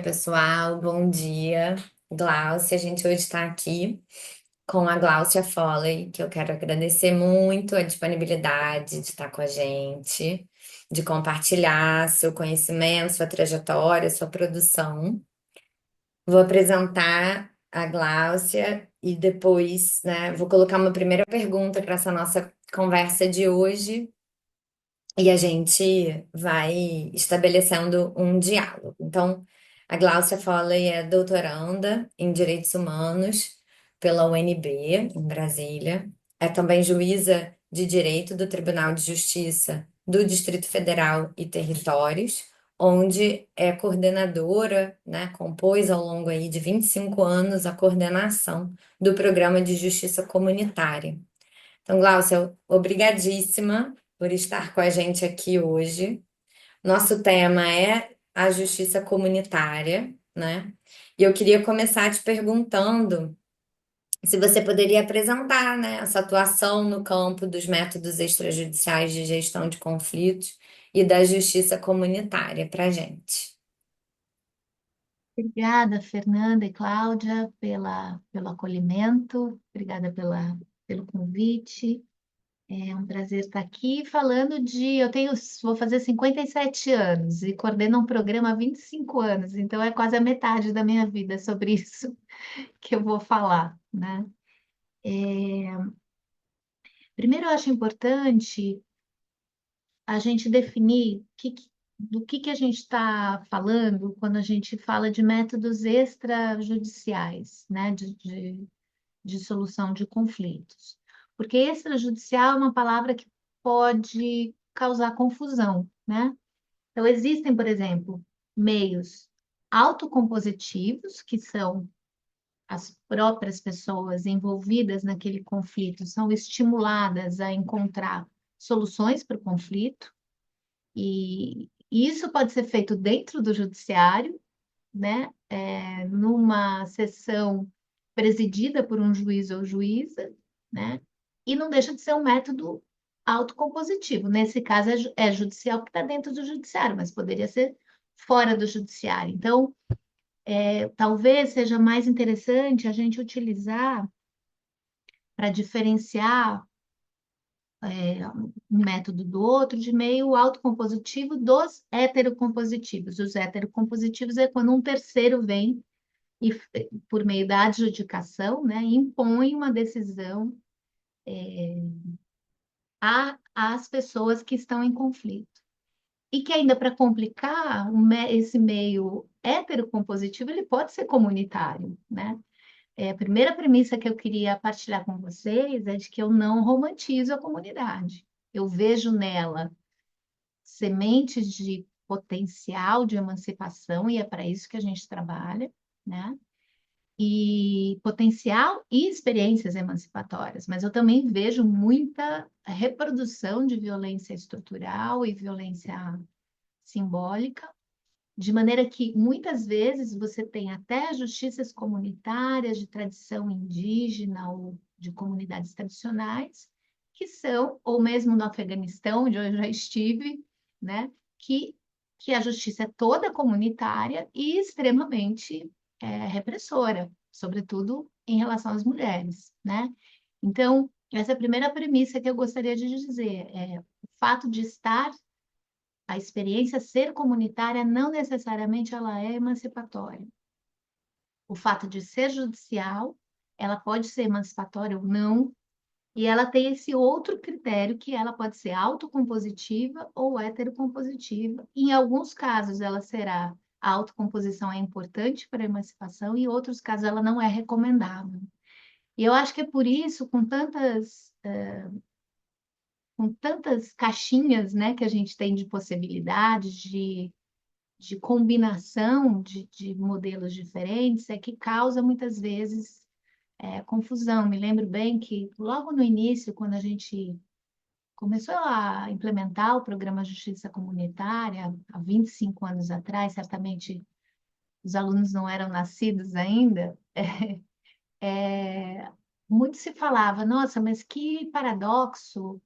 Pessoal, bom dia. Gláucia, a gente hoje está aqui com a Gláucia Foley, que eu quero agradecer muito a disponibilidade de estar com a gente, de compartilhar seu conhecimento, sua trajetória, sua produção. Vou apresentar a Gláucia e depois, né, vou colocar uma primeira pergunta para essa nossa conversa de hoje. E a gente vai estabelecendo um diálogo. Então, a Gláucia Foley é doutoranda em Direitos Humanos pela UNB, em Brasília. É também juíza de Direito do Tribunal de Justiça do Distrito Federal e Territórios, onde é coordenadora, né, compôs ao longo aí de 25 anos a coordenação do Programa de Justiça Comunitária. Então, Gláucia, obrigadíssima por estar com a gente aqui hoje. Nosso tema é a justiça comunitária, né? E eu queria começar te perguntando se você poderia apresentar, né, essa atuação no campo dos métodos extrajudiciais de gestão de conflitos e da justiça comunitária para a gente. Obrigada, Fernanda e Cláudia, pelo acolhimento, obrigada pelo convite. É um prazer estar aqui falando vou fazer 57 anos e coordeno um programa há 25 anos, então é quase a metade da minha vida sobre isso que eu vou falar, né? Primeiro, eu acho importante a gente definir do que a gente está falando quando a gente fala de métodos extrajudiciais, né, de solução de conflitos. Porque extrajudicial é uma palavra que pode causar confusão, né? Então, existem, por exemplo, meios autocompositivos, que são as próprias pessoas envolvidas naquele conflito, são estimuladas a encontrar soluções para o conflito, e isso pode ser feito dentro do judiciário, né? Numa sessão presidida por um juiz ou juíza, né? E não deixa de ser um método autocompositivo. Nesse caso, é judicial que está dentro do judiciário, mas poderia ser fora do judiciário. Então, talvez seja mais interessante a gente utilizar para diferenciar um método do outro de meio autocompositivo dos heterocompositivos. Os heterocompositivos é quando um terceiro vem e, por meio da adjudicação, né, impõe uma decisão às pessoas que estão em conflito. E que ainda para complicar, esse meio heterocompositivo, ele pode ser comunitário, né? A primeira premissa que eu queria partilhar com vocês é de que eu não romantizo a comunidade. Eu vejo nela sementes de potencial de emancipação, e é para isso que a gente trabalha, né? E potencial e experiências emancipatórias, mas eu também vejo muita reprodução de violência estrutural e violência simbólica, de maneira que muitas vezes você tem até justiças comunitárias de tradição indígena ou de comunidades tradicionais, que são, ou mesmo no Afeganistão, onde eu já estive, né, que a justiça é toda comunitária e extremamente repressora, sobretudo em relação às mulheres, né? Então, essa é a primeira premissa que eu gostaria de dizer, o fato de estar a experiência ser comunitária não necessariamente ela é emancipatória. O fato de ser judicial, ela pode ser emancipatória ou não, e ela tem esse outro critério que ela pode ser autocompositiva ou heterocompositiva. Em alguns casos ela será a autocomposição é importante para a emancipação, e em outros casos ela não é recomendável. E eu acho que é por isso, com tantas caixinhas, né, que a gente tem de possibilidades, de combinação de modelos diferentes, é que causa muitas vezes confusão. Me lembro bem que logo no início, quando a gente começou a implementar o programa Justiça Comunitária, há 25 anos atrás, certamente os alunos não eram nascidos ainda, muito se falava, nossa, mas que paradoxo,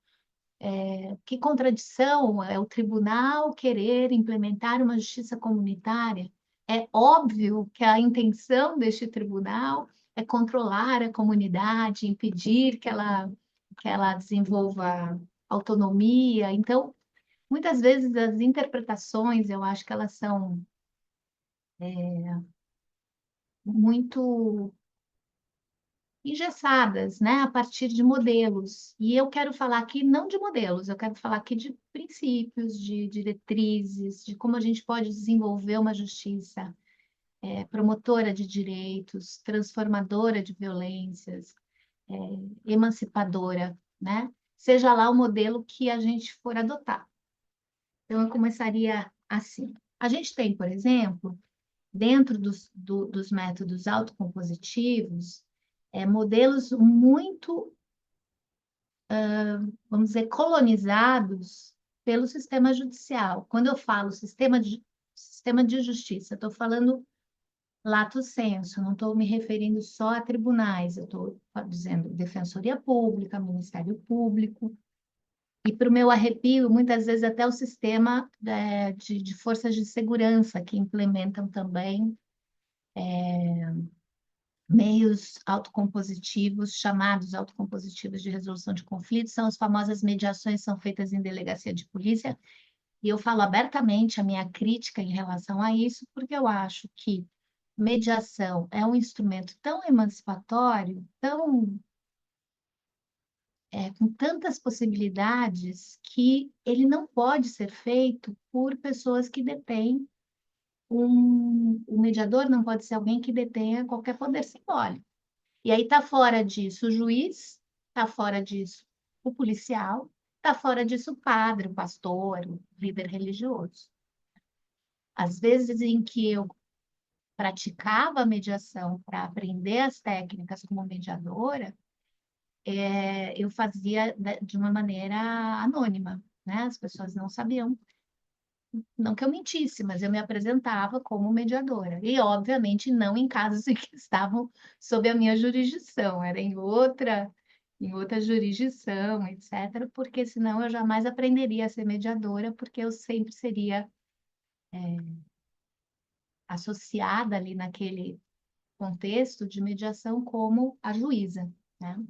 que contradição é o tribunal querer implementar uma justiça comunitária, É óbvio que a intenção deste tribunal é controlar a comunidade, impedir que ela desenvolva autonomia. Então, muitas vezes as interpretações, eu acho que elas são muito engessadas, né, a partir de modelos. E eu quero falar aqui não de modelos, eu quero falar aqui de princípios, de diretrizes, de como a gente pode desenvolver uma justiça promotora de direitos, transformadora de violências, é, emancipadora, né? Seja lá o modelo que a gente for adotar. Então, eu começaria assim. A gente tem, por exemplo, dentro dos métodos autocompositivos, modelos muito, vamos dizer, colonizados pelo sistema judicial. Quando eu falo sistema de justiça, estou falando lato sensu, não estou me referindo só a tribunais, eu estou dizendo Defensoria Pública, Ministério Público, e para o meu arrepio, muitas vezes até o sistema de forças de segurança que implementam também meios autocompositivos, chamados autocompositivos de resolução de conflitos, são as famosas mediações, são feitas em delegacia de polícia, e eu falo abertamente a minha crítica em relação a isso, porque eu acho que mediação é um instrumento tão emancipatório, tão, com tantas possibilidades, que ele não pode ser feito por pessoas que detêm o mediador não pode ser alguém que detenha qualquer poder simbólico. E aí está fora disso o juiz, está fora disso o policial, está fora disso o padre, o pastor, o líder religioso. Às vezes em que eu praticava a mediação para aprender as técnicas como mediadora, eu fazia de uma maneira anônima, né? As pessoas não sabiam, não que eu mentisse, mas eu me apresentava como mediadora. E, obviamente, não em casos em que estavam sob a minha jurisdição, era em outra jurisdição, etc., porque senão eu jamais aprenderia a ser mediadora, porque eu sempre seria associada ali naquele contexto de mediação como a juíza, né?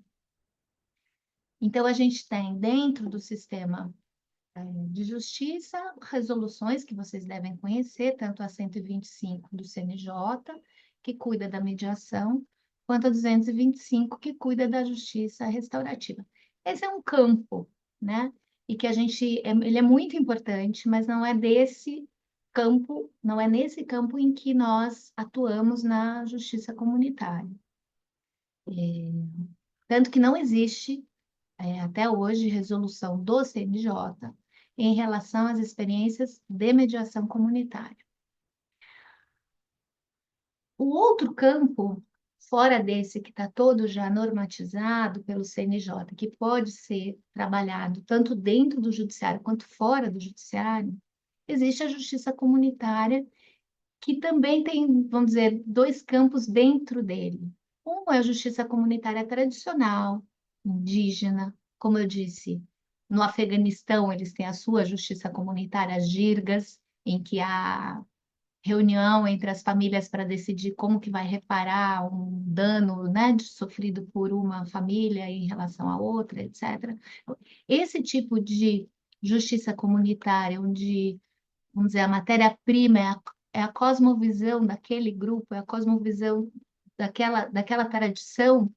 Então, a gente tem dentro do sistema de justiça resoluções que vocês devem conhecer, tanto a 125 do CNJ, que cuida da mediação, quanto a 225, que cuida da justiça restaurativa. Esse é um campo, né? E que ele é muito importante, mas não é desse campo, não é nesse campo em que nós atuamos na justiça comunitária. Tanto que não existe, até hoje, resolução do CNJ em relação às experiências de mediação comunitária. O outro campo, fora desse que está todo já normatizado pelo CNJ, que pode ser trabalhado tanto dentro do judiciário quanto fora do judiciário, existe a justiça comunitária, que também tem, vamos dizer, dois campos dentro dele. Um é a justiça comunitária tradicional, indígena, como eu disse, no Afeganistão eles têm a sua justiça comunitária, as jirgas, em que há reunião entre as famílias para decidir como que vai reparar um dano, né, sofrido por uma família em relação à outra, etc. Esse tipo de justiça comunitária, onde, vamos dizer, a matéria-prima é a cosmovisão daquele grupo, é a cosmovisão daquela tradição,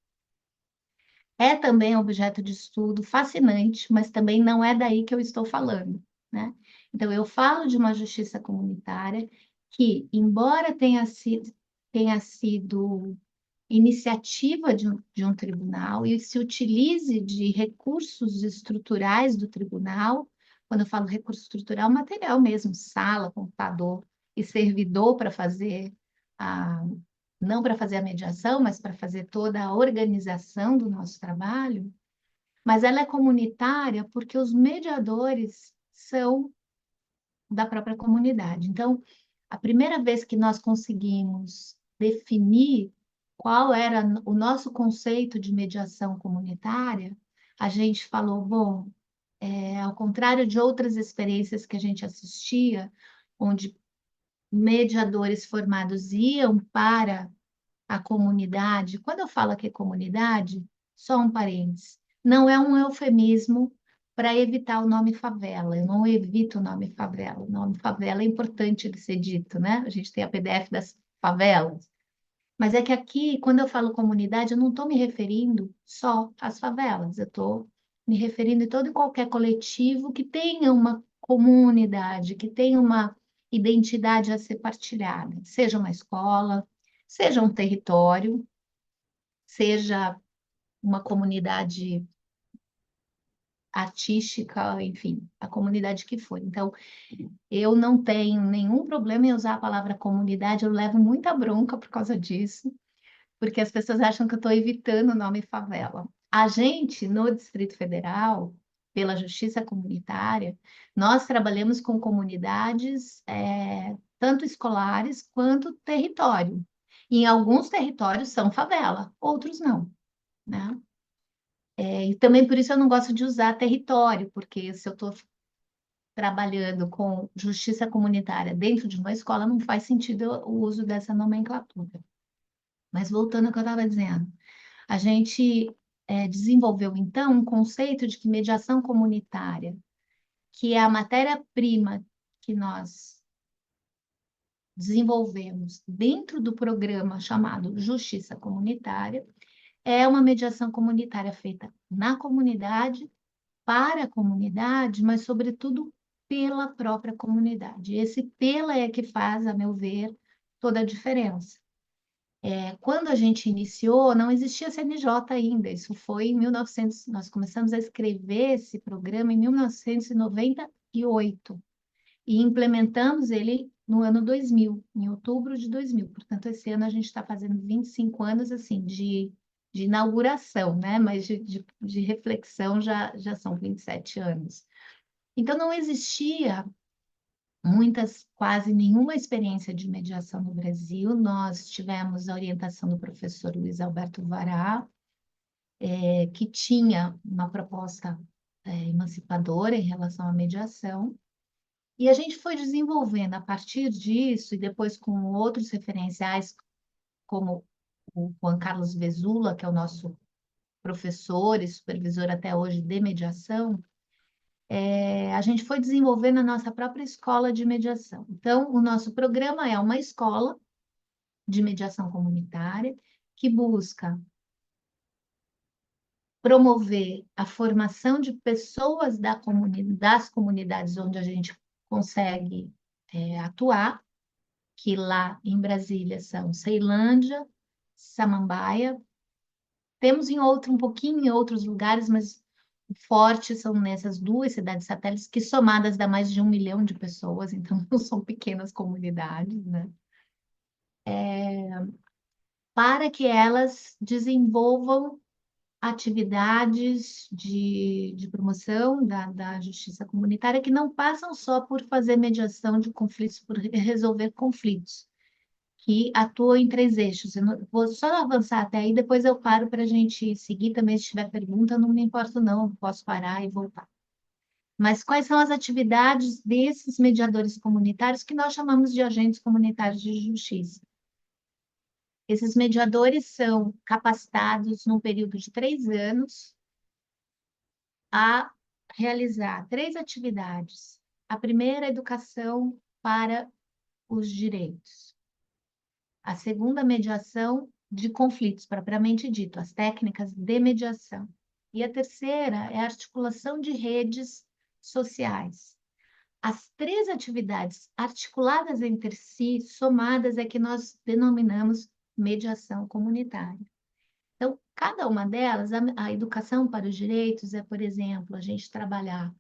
é também objeto de estudo fascinante, mas também não é daí que eu estou falando, né? Então, eu falo de uma justiça comunitária que, embora tenha sido iniciativa de um tribunal e se utilize de recursos estruturais do tribunal, quando eu falo recurso estrutural, material mesmo, sala, computador e servidor para fazer a, não para fazer a mediação, mas para fazer toda a organização do nosso trabalho, mas ela é comunitária porque os mediadores são da própria comunidade. Então, a primeira vez que nós conseguimos definir qual era o nosso conceito de mediação comunitária, a gente falou, bom, ao contrário de outras experiências que a gente assistia, onde mediadores formados iam para a comunidade. Quando eu falo que é comunidade, só um parênteses, não é um eufemismo para evitar o nome favela. Eu não evito o nome favela. O nome favela é importante de ser dito, né? A gente tem a PDF das favelas. Mas é que aqui, quando eu falo comunidade, eu não estou me referindo só às favelas. Eu estou me referindo a todo e qualquer coletivo que tenha uma comunidade, que tenha uma identidade a ser partilhada, seja uma escola, seja um território, seja uma comunidade artística, enfim, a comunidade que for. Então, eu não tenho nenhum problema em usar a palavra comunidade, eu levo muita bronca por causa disso, porque as pessoas acham que eu estou evitando o nome favela. A gente, no Distrito Federal, pela Justiça Comunitária, nós trabalhamos com comunidades, tanto escolares quanto território. E em alguns territórios são favela, outros não, né? E também por isso eu não gosto de usar território, porque se eu estou trabalhando com justiça comunitária dentro de uma escola, não faz sentido o uso dessa nomenclatura. Mas voltando ao que eu estava dizendo, a gente desenvolveu então um conceito de que mediação comunitária, que é a matéria-prima que nós desenvolvemos dentro do programa chamado Justiça Comunitária, é uma mediação comunitária feita na comunidade, para a comunidade, mas, sobretudo, pela própria comunidade. Esse pela é que faz, a meu ver, toda a diferença. Quando a gente iniciou, não existia CNJ ainda, isso foi em 1900, nós começamos a escrever esse programa em 1998 e implementamos ele no ano 2000, em outubro de 2000. Portanto, esse ano a gente está fazendo 25 anos assim de inauguração, né? Mas de reflexão já são 27 anos. Então, não existia quase nenhuma experiência de mediação no Brasil. Nós tivemos a orientação do professor Luiz Alberto Vará, que tinha uma proposta, emancipadora em relação à mediação. E a gente foi desenvolvendo a partir disso, e depois com outros referenciais, como o Juan Carlos Vezula, que é o nosso professor e supervisor até hoje de mediação, a gente foi desenvolvendo a nossa própria escola de mediação. Então, o nosso programa é uma escola de mediação comunitária que busca promover a formação de pessoas das comunidades onde a gente consegue atuar, que lá em Brasília são Ceilândia, Samambaia, temos um pouquinho em outros lugares, mas o forte são nessas duas cidades satélites, que somadas dá mais de 1 milhão de pessoas, então não são pequenas comunidades, né? Para que elas desenvolvam atividades de promoção da justiça comunitária que não passam só por fazer mediação de conflitos, por resolver conflitos, que atuam em três eixos. Vou só avançar até aí, depois eu paro para a gente seguir também. Se tiver pergunta, não me importo, não, posso parar e voltar. Mas quais são as atividades desses mediadores comunitários que nós chamamos de agentes comunitários de justiça? Esses mediadores são capacitados num período de 3 anos a realizar três atividades. A primeira, educação para os direitos. A segunda, mediação de conflitos, propriamente dito, as técnicas de mediação. E a terceira é a articulação de redes sociais. As três atividades articuladas entre si, somadas, é que nós denominamos mediação comunitária. Então, cada uma delas, a educação para os direitos é, por exemplo, a gente trabalhar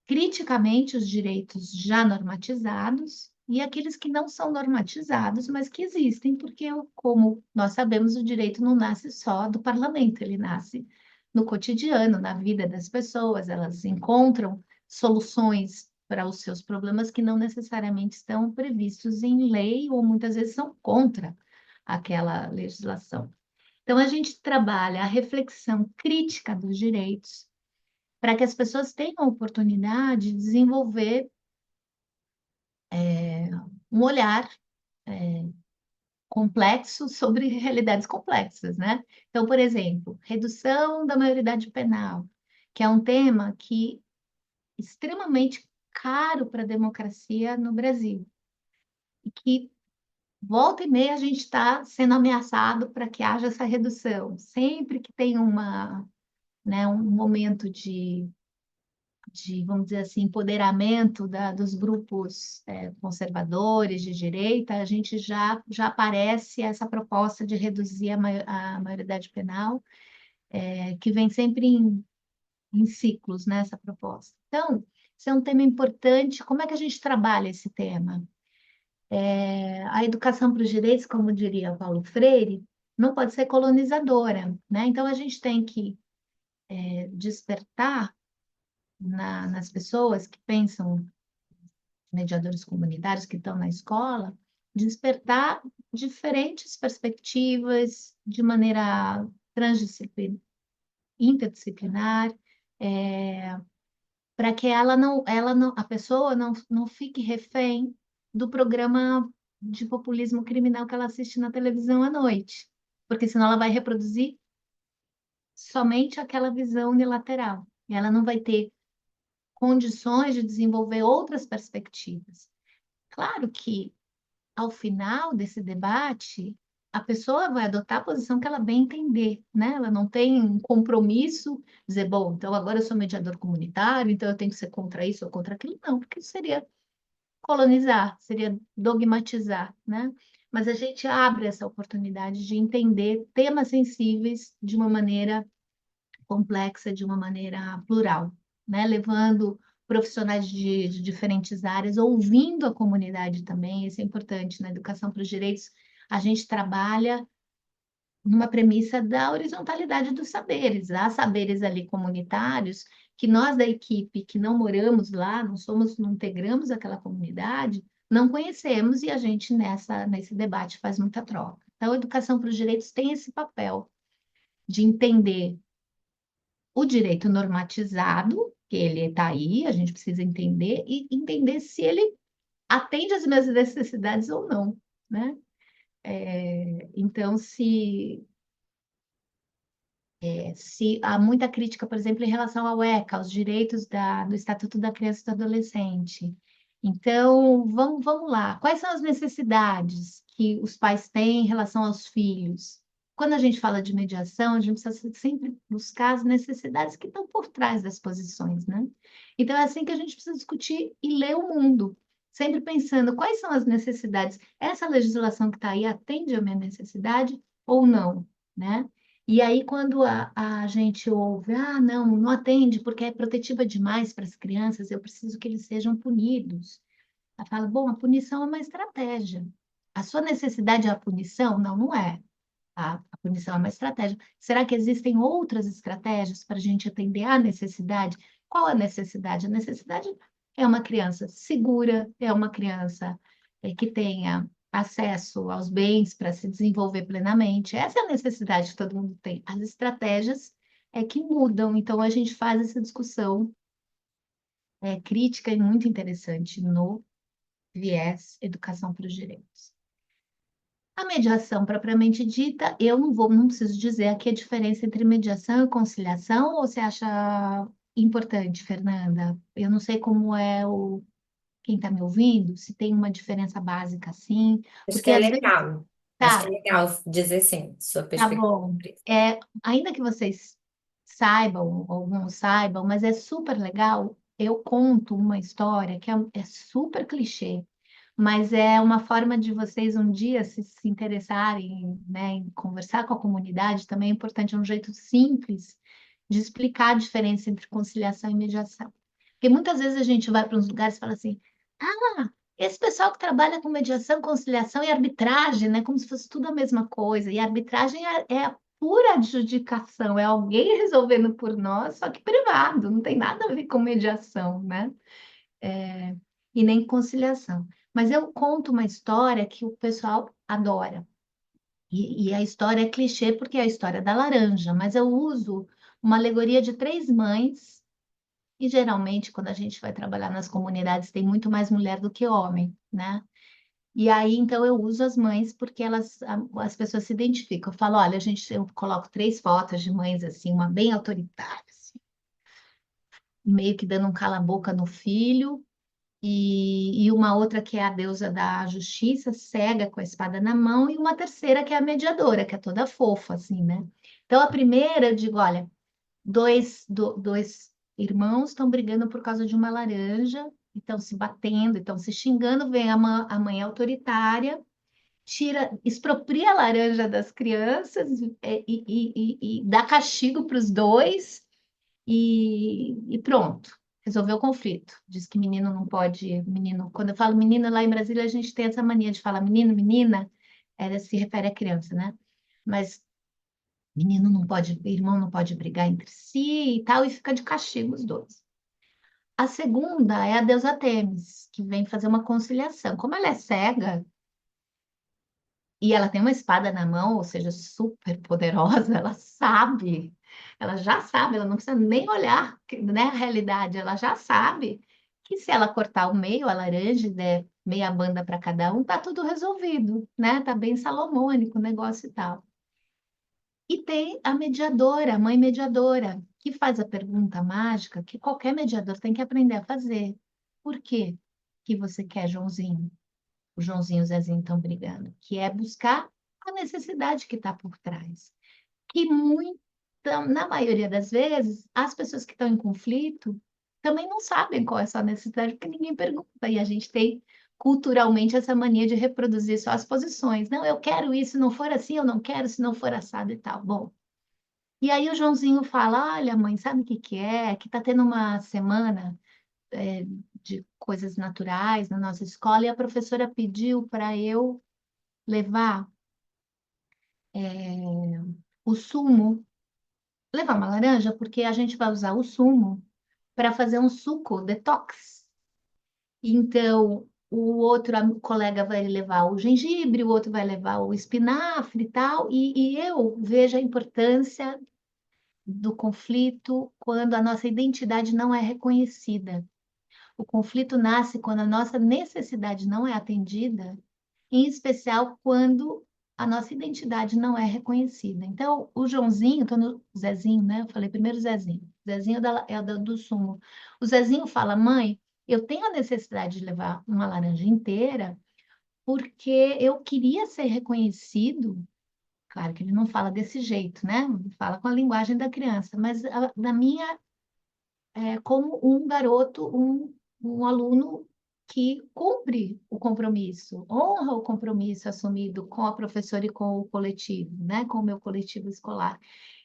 criticamente os direitos já normatizados e aqueles que não são normatizados, mas que existem, porque, como nós sabemos, o direito não nasce só do parlamento, ele nasce no cotidiano, na vida das pessoas, elas encontram soluções para os seus problemas que não necessariamente estão previstos em lei ou muitas vezes são contra aquela legislação. Então, a gente trabalha a reflexão crítica dos direitos para que as pessoas tenham a oportunidade de desenvolver um olhar complexo sobre realidades complexas, né? Então, por exemplo, redução da maioridade penal, que é um tema que é extremamente caro para a democracia no Brasil, e que volta e meia a gente está sendo ameaçado para que haja essa redução. Sempre que tem um momento vamos dizer assim, empoderamento dos grupos conservadores de direita, a gente já aparece essa proposta de reduzir a maioridade penal, que vem sempre em ciclos, né, essa proposta. Então, isso é um tema importante. Como é que a gente trabalha esse tema? A educação para os direitos, como diria Paulo Freire, não pode ser colonizadora, né? Então, a gente tem que despertar nas pessoas que pensam, mediadores comunitários que estão na escola, despertar diferentes perspectivas de maneira transdisciplinar, interdisciplinar, para que a pessoa não fique refém do programa de populismo criminal que ela assiste na televisão à noite, porque senão ela vai reproduzir somente aquela visão unilateral, e ela não vai ter condições de desenvolver outras perspectivas. Claro que ao final desse debate, a pessoa vai adotar a posição que ela bem entender, né? Ela não tem um compromisso, dizer, bom, então agora eu sou mediador comunitário, então eu tenho que ser contra isso ou contra aquilo. Não, porque isso seria colonizar, seria dogmatizar, né? Mas a gente abre essa oportunidade de entender temas sensíveis de uma maneira complexa, de uma maneira plural, né? Levando profissionais de diferentes áreas, ouvindo a comunidade também, isso é importante na educação para os direitos. A gente trabalha numa premissa da horizontalidade dos saberes. Há saberes ali comunitários que nós da equipe que não moramos lá, não integramos aquela comunidade, não conhecemos e a gente nesse debate faz muita troca. Então, a educação para os direitos tem esse papel de entender o direito normatizado, que ele está aí, a gente precisa entender, e entender se ele atende às minhas necessidades ou não, né? Então, se há muita crítica, por exemplo, em relação ao ECA, aos direitos do Estatuto da Criança e do Adolescente. Então, vamos lá. Quais são as necessidades que os pais têm em relação aos filhos? Quando a gente fala de mediação, a gente precisa sempre buscar as necessidades que estão por trás das posições, né? Então, é assim que a gente precisa discutir e ler o mundo, sempre pensando quais são as necessidades. Essa legislação que está aí atende à minha necessidade ou não, né? E aí, quando a gente ouve, não atende porque é protetiva demais para as crianças, eu preciso que eles sejam punidos. Ela fala, bom, a punição é uma estratégia. A sua necessidade é a punição? Não, não é. A punição é uma estratégia. Será que existem outras estratégias para a gente atender à necessidade? Qual a necessidade? A necessidade é uma criança segura, é uma criança que tenha acesso aos bens para se desenvolver plenamente. Essa é a necessidade que todo mundo tem. As estratégias é que mudam. Então, a gente faz essa discussão crítica e muito interessante no viés Educação para os Direitos. A mediação propriamente dita, eu não preciso dizer aqui a diferença entre mediação e conciliação, ou você acha importante, Fernanda? Eu não sei como é quem está me ouvindo, se tem uma diferença básica assim, Acho que porque é às vezes, legal. Acho que é tá, legal dizer sim, sua tá perspectiva bom. sobre isso. Ainda que vocês saibam ou não saibam, mas é super legal, eu conto uma história que é super clichê, mas é uma forma de vocês um dia se interessarem, né, em conversar com a comunidade, também é importante, é um jeito simples de explicar a diferença entre conciliação e mediação. Porque muitas vezes a gente vai para uns lugares e fala assim, esse pessoal que trabalha com mediação, conciliação e arbitragem, né, como se fosse tudo a mesma coisa, e a arbitragem é a pura adjudicação, é alguém resolvendo por nós, só que privado, não tem nada a ver com mediação, né? E nem conciliação. Mas eu conto uma história que o pessoal adora. E a história é clichê porque é a história da laranja, mas eu uso uma alegoria de três mães E geralmente, quando a gente vai trabalhar nas comunidades, tem muito mais mulher do que homem, né? E aí, então, eu uso as mães porque as pessoas se identificam. Eu falo, olha, eu coloco 3 fotos de mães, assim, uma bem autoritária, assim, meio que dando um cala-boca no filho, e uma outra que é a deusa da justiça, cega com a espada na mão, e uma terceira que é a mediadora, que é toda fofa, assim, né? Então, a primeira, eu digo, olha, dois irmãos estão brigando por causa de uma laranja, estão se batendo, estão se xingando, vem a mãe autoritária, expropria a laranja das crianças e dá castigo para os dois e pronto. Resolveu o conflito. Diz que menino não pode, menino. Quando eu falo menino lá em Brasília, a gente tem essa mania de falar menino, menina, se refere à criança, né? Mas menino não pode, irmão não pode brigar entre si e tal, e fica de castigo os dois. A segunda é a deusa Temis, que vem fazer uma conciliação. Como ela é cega, e ela tem uma espada na mão, ou seja, super poderosa, ela já sabe, ela não precisa nem olhar, né, a realidade, ela já sabe que se ela cortar o meio, a laranja, e der meia banda para cada um, tá tudo resolvido, né? Tá bem salomônico o negócio e tal. E tem a mediadora, a mãe mediadora, que faz a pergunta mágica que qualquer mediador tem que aprender a fazer. Por quê que você quer Joãozinho? O Joãozinho e o Zezinho estão brigando, que é buscar a necessidade que está por trás. Que muita, na maioria das vezes, as pessoas que estão em conflito também não sabem qual é a sua necessidade, porque ninguém pergunta. E a gente tem culturalmente essa mania de reproduzir só as posições. Não, eu quero isso, se não for assim, eu não quero, se não for assado e tal. Bom, e aí o Joãozinho fala: Olha, mãe, sabe o que que é? Que está tendo uma semana de coisas naturais na nossa escola e a professora pediu para eu levar o sumo, levar uma laranja, porque a gente vai usar o sumo para fazer um suco detox. Então, o colega vai levar o gengibre, o outro vai levar o espinafre e tal, e eu vejo a importância do conflito quando a nossa identidade não é reconhecida. O conflito nasce quando a nossa necessidade não é atendida, em especial quando a nossa identidade não é reconhecida. Então, o Joãozinho, estou no Zezinho, né? Eu falei primeiro Zezinho. Zezinho do sumo. O Zezinho fala: Mãe, eu tenho a necessidade de levar uma laranja inteira porque eu queria ser reconhecido. Claro que ele não fala desse jeito, né? Ele fala com a linguagem da criança, mas da minha como um garoto, um aluno que cumpre o compromisso, honra o compromisso assumido com a professora e com o coletivo, né? Com o meu coletivo escolar.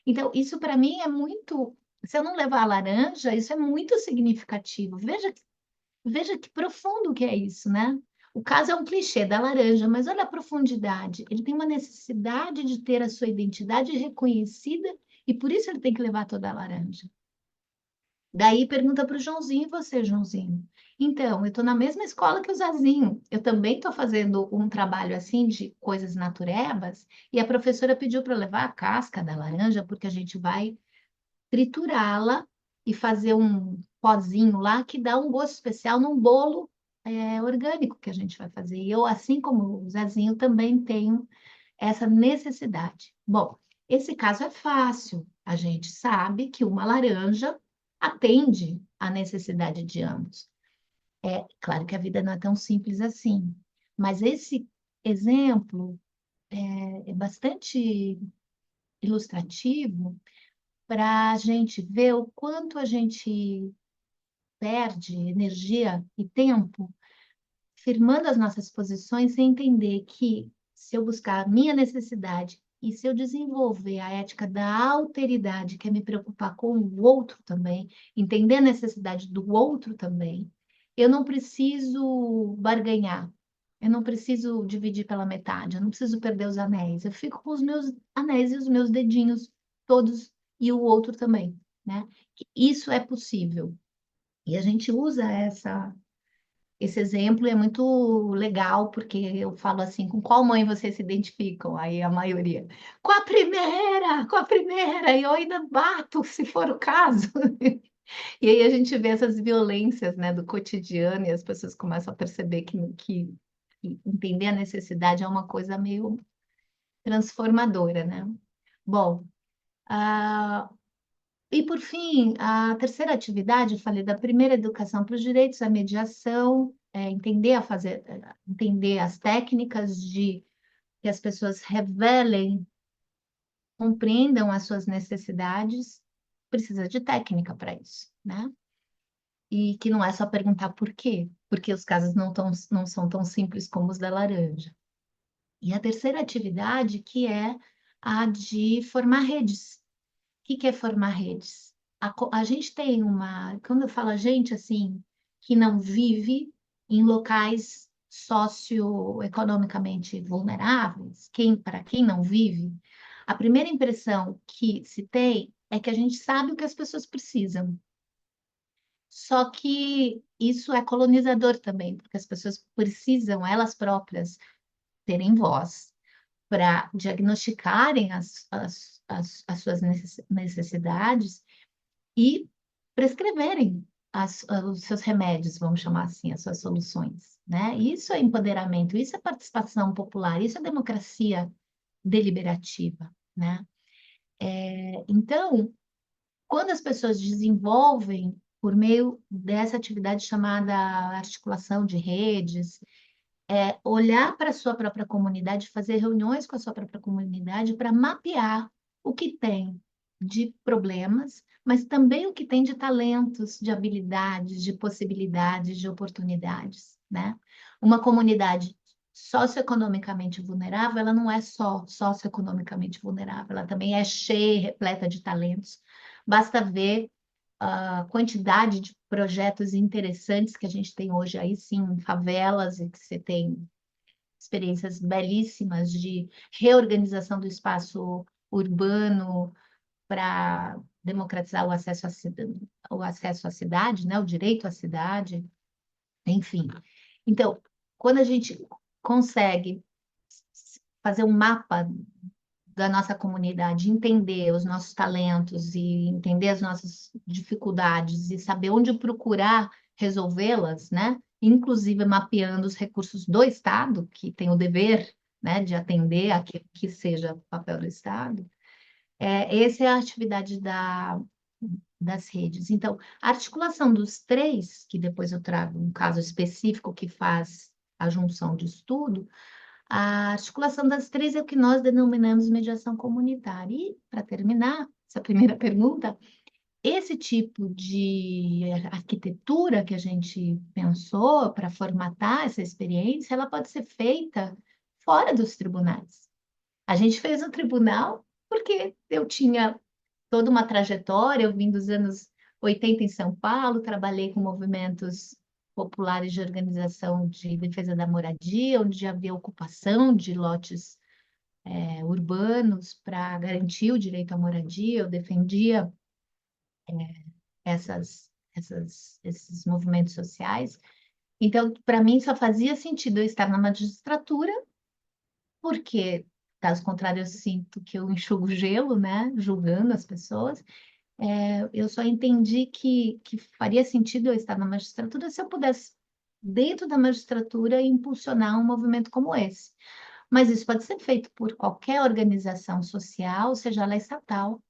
Então, isso para mim é muito. Se eu não levar a laranja, isso é muito significativo. Veja que profundo que é isso, né? O caso é um clichê da laranja, mas olha a profundidade. Ele tem uma necessidade de ter a sua identidade reconhecida e por isso ele tem que levar toda a laranja. Daí pergunta para o Joãozinho, e você, Joãozinho? Então, eu estou na mesma escola que o Zazinho. Eu também estou fazendo um trabalho assim de coisas naturebas, e a professora pediu para levar a casca da laranja, porque a gente vai triturá-la e fazer um pozinho lá que dá um gosto especial num bolo orgânico que a gente vai fazer. E eu, assim como o Zazinho, também tenho essa necessidade. Bom, esse caso é fácil. A gente sabe que uma laranja atende à necessidade de ambos. É claro que a vida não é tão simples assim, mas esse exemplo é bastante ilustrativo para a gente ver o quanto a gente perde energia e tempo firmando as nossas posições sem entender que se eu buscar a minha necessidade e se eu desenvolver a ética da alteridade, que é me preocupar com o outro também, entender a necessidade do outro também, eu não preciso barganhar, eu não preciso dividir pela metade, eu não preciso perder os anéis, eu fico com os meus anéis e os meus dedinhos todos e o outro também, né? Isso é possível. E a gente usa esse exemplo é muito legal, porque eu falo assim, com qual mãe vocês se identificam? Aí a maioria, com a primeira, e eu ainda bato, se for o caso. E aí a gente vê essas violências, né, do cotidiano e as pessoas começam a perceber que entender a necessidade é uma coisa meio transformadora, né? Bom, ah, e por fim, a terceira atividade, eu falei da primeira educação para os direitos, a mediação, entender as técnicas de que as pessoas revelem, compreendam as suas necessidades, precisa de técnica para isso, né? E que não é só perguntar por quê, porque os casos não são tão simples como os da laranja. E a terceira atividade, que é a de formar redes. O que é formar redes? A gente tem uma, quando eu falo a gente, assim, que não vive em locais socioeconomicamente vulneráveis, para quem não vive, a primeira impressão que se tem é que a gente sabe o que as pessoas precisam. Só que isso é colonizador também, porque as pessoas precisam, elas próprias, terem voz para diagnosticarem as suas necessidades e prescreverem os seus remédios, vamos chamar assim, as suas soluções, né? Isso é empoderamento, isso é participação popular, isso é democracia deliberativa, né? Então, quando as pessoas desenvolvem, por meio dessa atividade chamada articulação de redes, olhar para a sua própria comunidade, fazer reuniões com a sua própria comunidade para mapear o que tem de problemas, mas também o que tem de talentos, de habilidades, de possibilidades, de oportunidades, né? Uma comunidade socioeconomicamente vulnerável, ela não é só socioeconomicamente vulnerável, ela também é cheia, repleta de talentos. Basta ver a quantidade de projetos interessantes que a gente tem hoje aí, sim, em favelas, e que você tem experiências belíssimas de reorganização do espaço urbano para democratizar o acesso à cidade, né, o direito à cidade, enfim. Então, quando a gente consegue fazer um mapa da nossa comunidade, entender os nossos talentos e entender as nossas dificuldades e saber onde procurar resolvê-las, né? Inclusive mapeando os recursos do Estado, que tem o dever, né, de atender a que seja o papel do Estado. Essa é a atividade das redes. Então, a articulação dos três, que depois eu trago um caso específico que faz a junção de estudo, a articulação das três é o que nós denominamos mediação comunitária. E, para terminar essa primeira pergunta, esse tipo de arquitetura que a gente pensou para formatar essa experiência, ela pode ser feita fora dos tribunais. A gente fez um tribunal porque eu tinha toda uma trajetória, eu vim dos anos 80 em São Paulo, trabalhei com movimentos populares de organização de defesa da moradia, onde havia ocupação de lotes urbanos para garantir o direito à moradia, eu defendia esses movimentos sociais. Então, para mim, só fazia sentido eu estar na magistratura, porque, caso contrário, eu sinto que eu enxugo gelo, né, julgando as pessoas. Eu só entendi que faria sentido eu estar na magistratura se eu pudesse, dentro da magistratura, impulsionar um movimento como esse. Mas isso pode ser feito por qualquer organização social, seja ela estatal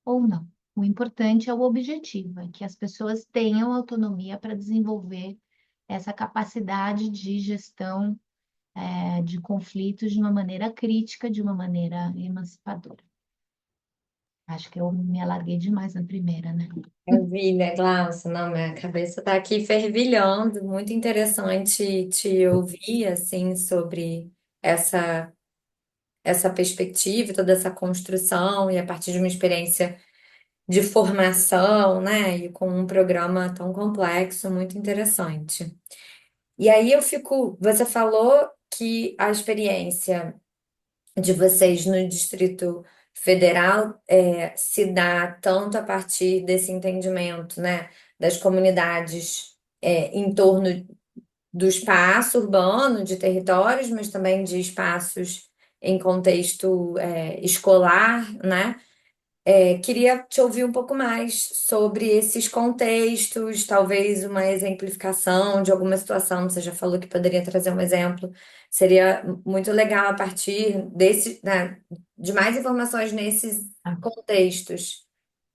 ou não. O importante é o objetivo, é que as pessoas tenham autonomia para desenvolver essa capacidade de gestão, de conflitos de uma maneira crítica, de uma maneira emancipadora. Acho que eu me alarguei demais na primeira, né? Maravilha, Glaucia. Não, minha cabeça está aqui fervilhando. Muito interessante te ouvir, assim, sobre essa, essa perspectiva, toda essa construção, e a partir de uma experiência de formação, né? E com um programa tão complexo, muito interessante. E aí eu fico, você falou que a experiência de vocês no Distrito Federal se dá tanto a partir desse entendimento, né, das comunidades em torno do espaço urbano, de territórios, mas também de espaços em contexto escolar, né? Queria te ouvir um pouco mais sobre esses contextos, talvez uma exemplificação de alguma situação. Você já falou que poderia trazer um exemplo. Seria muito legal a partir desse, né, de mais informações nesses Tá, contextos.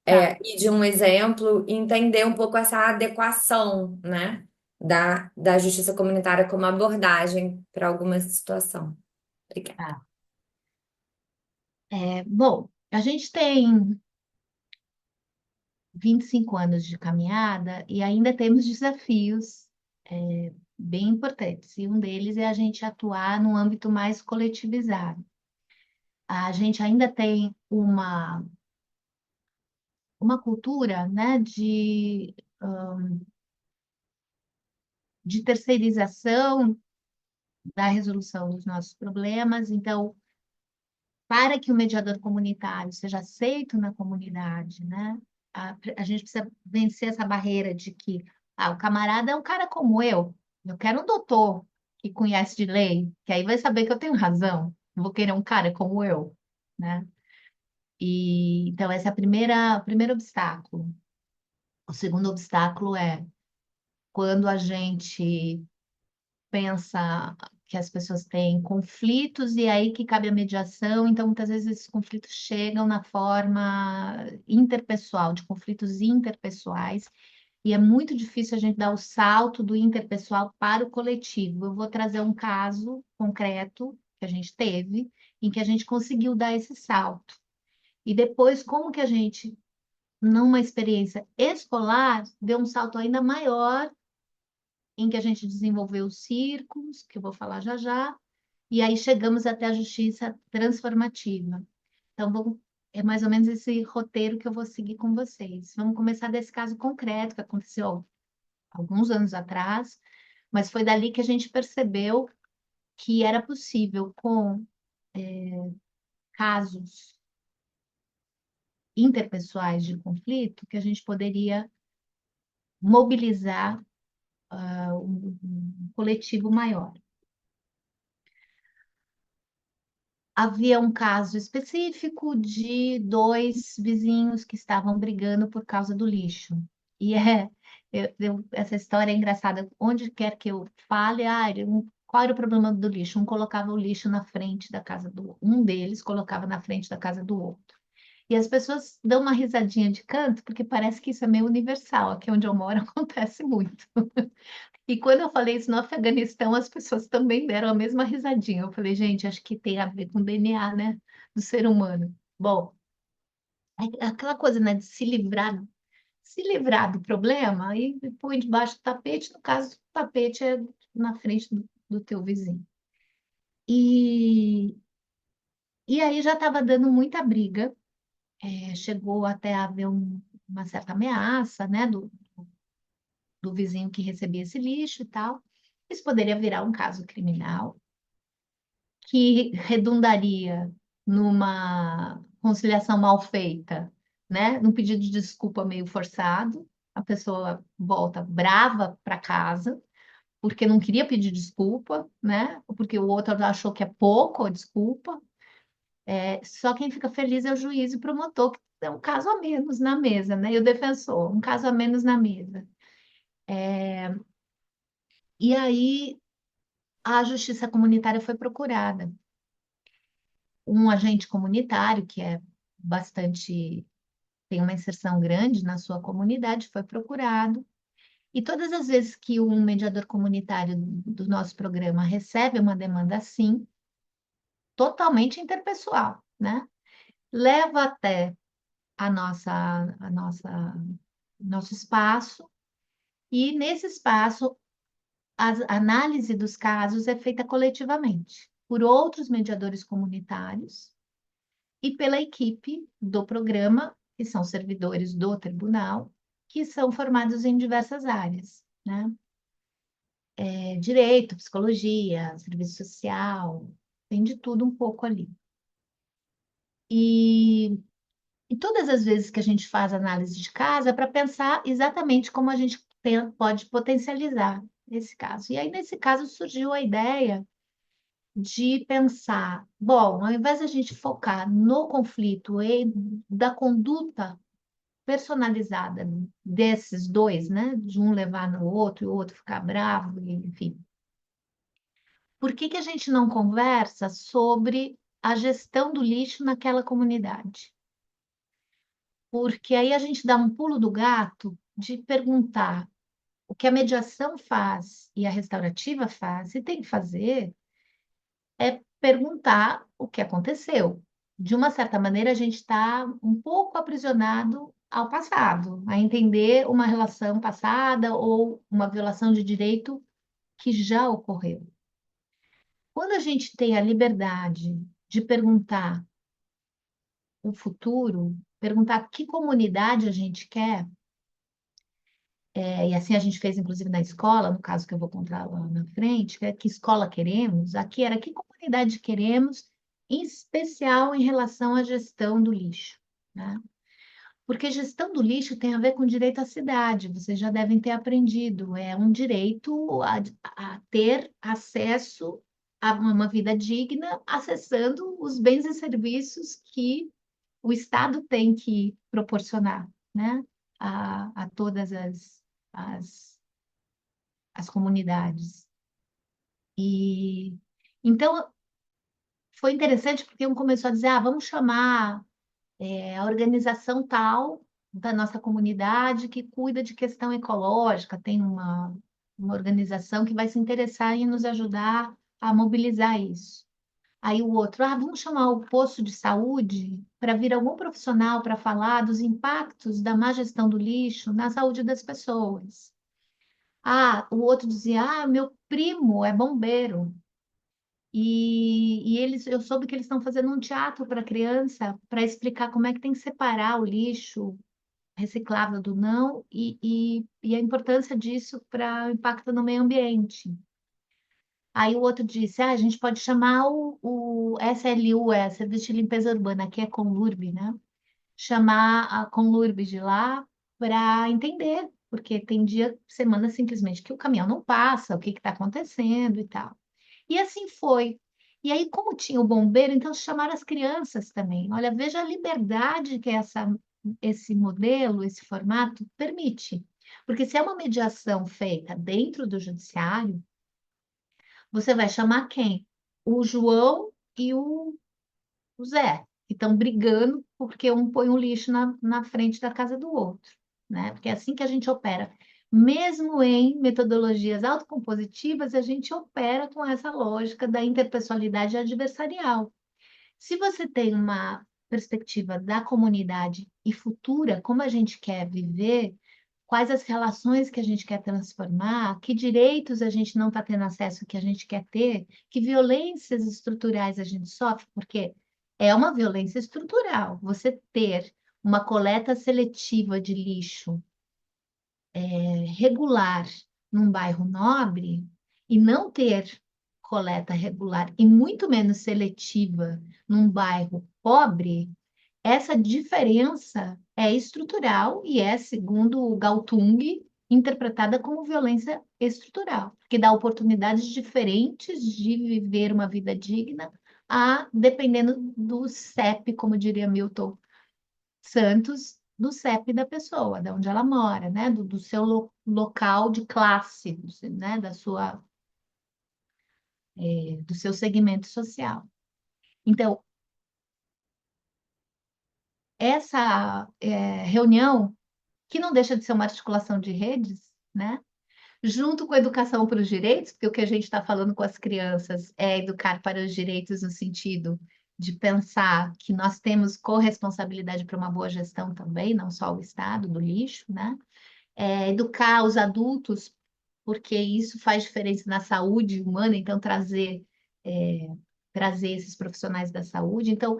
tá, E de um exemplo, entender um pouco essa adequação, né, da justiça comunitária como abordagem para alguma situação. Obrigada. tá. Bom, a gente tem 25 anos de caminhada e ainda temos desafios, bem importantes. E um deles é a gente atuar no âmbito mais coletivizado. A gente ainda tem uma cultura, né, de terceirização da resolução dos nossos problemas. Então, para que o mediador comunitário seja aceito na comunidade, né, a gente precisa vencer essa barreira de que o camarada é um cara como eu quero um doutor que conhece de lei, que aí vai saber que eu tenho razão, eu vou querer um cara como eu, né? E então esse é o primeiro obstáculo. O segundo obstáculo é quando a gente pensa que as pessoas têm conflitos e aí que cabe a mediação, então muitas vezes esses conflitos chegam na forma interpessoal, de conflitos interpessoais, e é muito difícil a gente dar o salto do interpessoal para o coletivo. Eu vou trazer um caso concreto que a gente teve, em que a gente conseguiu dar esse salto. E depois, como que a gente, numa experiência escolar, deu um salto ainda maior em que a gente desenvolveu os círculos, que eu vou falar já já, e aí chegamos até a justiça transformativa. Então, é mais ou menos esse roteiro que eu vou seguir com vocês. Vamos começar desse caso concreto que aconteceu alguns anos atrás, mas foi dali que a gente percebeu que era possível, com casos interpessoais de conflito, que a gente poderia mobilizar um coletivo maior. Havia um caso específico de dois vizinhos que estavam brigando por causa do lixo. E essa história é engraçada. Onde quer que eu fale, qual era o problema do lixo? Um colocava o lixo na frente da casa do um deles colocava na frente da casa do outro. E as pessoas dão uma risadinha de canto, porque parece que isso é meio universal. Aqui onde eu moro acontece muito. E quando eu falei isso no Afeganistão, as pessoas também deram a mesma risadinha. Eu falei, gente, acho que tem a ver com o DNA, né, do ser humano. Bom, é aquela coisa, né, de se livrar do problema e põe debaixo do tapete. No caso, o tapete é na frente do teu vizinho. E, e aí já estava dando muita briga. Chegou até a haver uma certa ameaça, né, do vizinho que recebia esse lixo e tal. Isso poderia virar um caso criminal, que redundaria numa conciliação mal feita, né? Num pedido de desculpa meio forçado. A pessoa volta brava para casa porque não queria pedir desculpa, né? Ou porque o outro achou que é pouco a desculpa. Só quem fica feliz é o juiz e o promotor, que é um caso a menos na mesa, né? E o defensor, um caso a menos na mesa. E aí a justiça comunitária foi procurada. Um agente comunitário, que é bastante, tem uma inserção grande na sua comunidade, foi procurado. E todas as vezes que um mediador comunitário do nosso programa recebe uma demanda assim, totalmente interpessoal, né? Leva até a nossa, a nossa, nosso espaço, e nesse espaço a análise dos casos é feita coletivamente por outros mediadores comunitários e pela equipe do programa, que são servidores do tribunal, que são formados em diversas áreas, né? Direito, psicologia, serviço social, tem de tudo um pouco ali. E, e todas as vezes que a gente faz análise de caso é para pensar exatamente como a gente pode potencializar esse caso. E aí, nesse caso, surgiu a ideia de pensar, bom, ao invés de a gente focar no conflito e da conduta personalizada desses dois, né, de um levar no outro e o outro ficar bravo, enfim, por que que a gente não conversa sobre a gestão do lixo naquela comunidade? Porque aí a gente dá um pulo do gato de perguntar o que a mediação faz e a restaurativa faz, e tem que fazer, é perguntar o que aconteceu. De uma certa maneira, a gente está um pouco aprisionado ao passado, a entender uma relação passada ou uma violação de direito que já ocorreu. Quando a gente tem a liberdade de perguntar o futuro, perguntar que comunidade a gente quer, e assim a gente fez inclusive na escola, no caso que eu vou contar lá na frente, que escola queremos, aqui era que comunidade queremos, em especial em relação à gestão do lixo, né? Porque gestão do lixo tem a ver com direito à cidade, vocês já devem ter aprendido, é um direito a ter acesso a uma vida digna, acessando os bens e serviços que o Estado tem que proporcionar, né, a todas as, as comunidades. E então foi interessante porque um começou a dizer, vamos chamar a organização tal da nossa comunidade que cuida de questão ecológica, tem uma organização que vai se interessar em nos ajudar a mobilizar isso. Aí o outro, vamos chamar o posto de saúde para vir algum profissional para falar dos impactos da má gestão do lixo na saúde das pessoas. O outro dizia, meu primo é bombeiro. E eles, eu soube que eles estão fazendo um teatro para criança para explicar como é que tem que separar o lixo reciclável do não e a importância disso para o impacto no meio ambiente. Aí o outro disse, a gente pode chamar o SLU, Serviço de Limpeza Urbana, que é Conlurb, né? Chamar a Conlurb de lá para entender, porque tem dia, semana simplesmente que o caminhão não passa, o que está acontecendo e tal. E assim foi. E aí, como tinha o bombeiro, então chamaram as crianças também. Olha, veja a liberdade que esse modelo, esse formato permite. Porque se é uma mediação feita dentro do judiciário, você vai chamar quem? O João e o Zé, que estão brigando porque um põe um lixo na frente da casa do outro, né? Porque é assim que a gente opera. Mesmo em metodologias autocompositivas, a gente opera com essa lógica da interpessoalidade adversarial. Se você tem uma perspectiva da comunidade e futura, como a gente quer viver, quais as relações que a gente quer transformar, que direitos a gente não está tendo acesso que a gente quer ter, que violências estruturais a gente sofre, porque é uma violência estrutural. Você ter uma coleta seletiva de lixo regular num bairro nobre e não ter coleta regular e muito menos seletiva num bairro pobre, essa diferença é estrutural e é, segundo o Galtung, interpretada como violência estrutural, que dá oportunidades diferentes de viver uma vida digna, dependendo do CEP, como diria Milton Santos, do CEP da pessoa, de onde ela mora, né? Do seu local de classe, né? Do seu segmento social. Então, essa reunião, que não deixa de ser uma articulação de redes, né? Junto com a educação para os direitos, porque o que a gente está falando com as crianças é educar para os direitos no sentido de pensar que nós temos corresponsabilidade para uma boa gestão também, não só o Estado do lixo, né? Educar os adultos, porque isso faz diferença na saúde humana, então é, trazer esses profissionais da saúde. Então,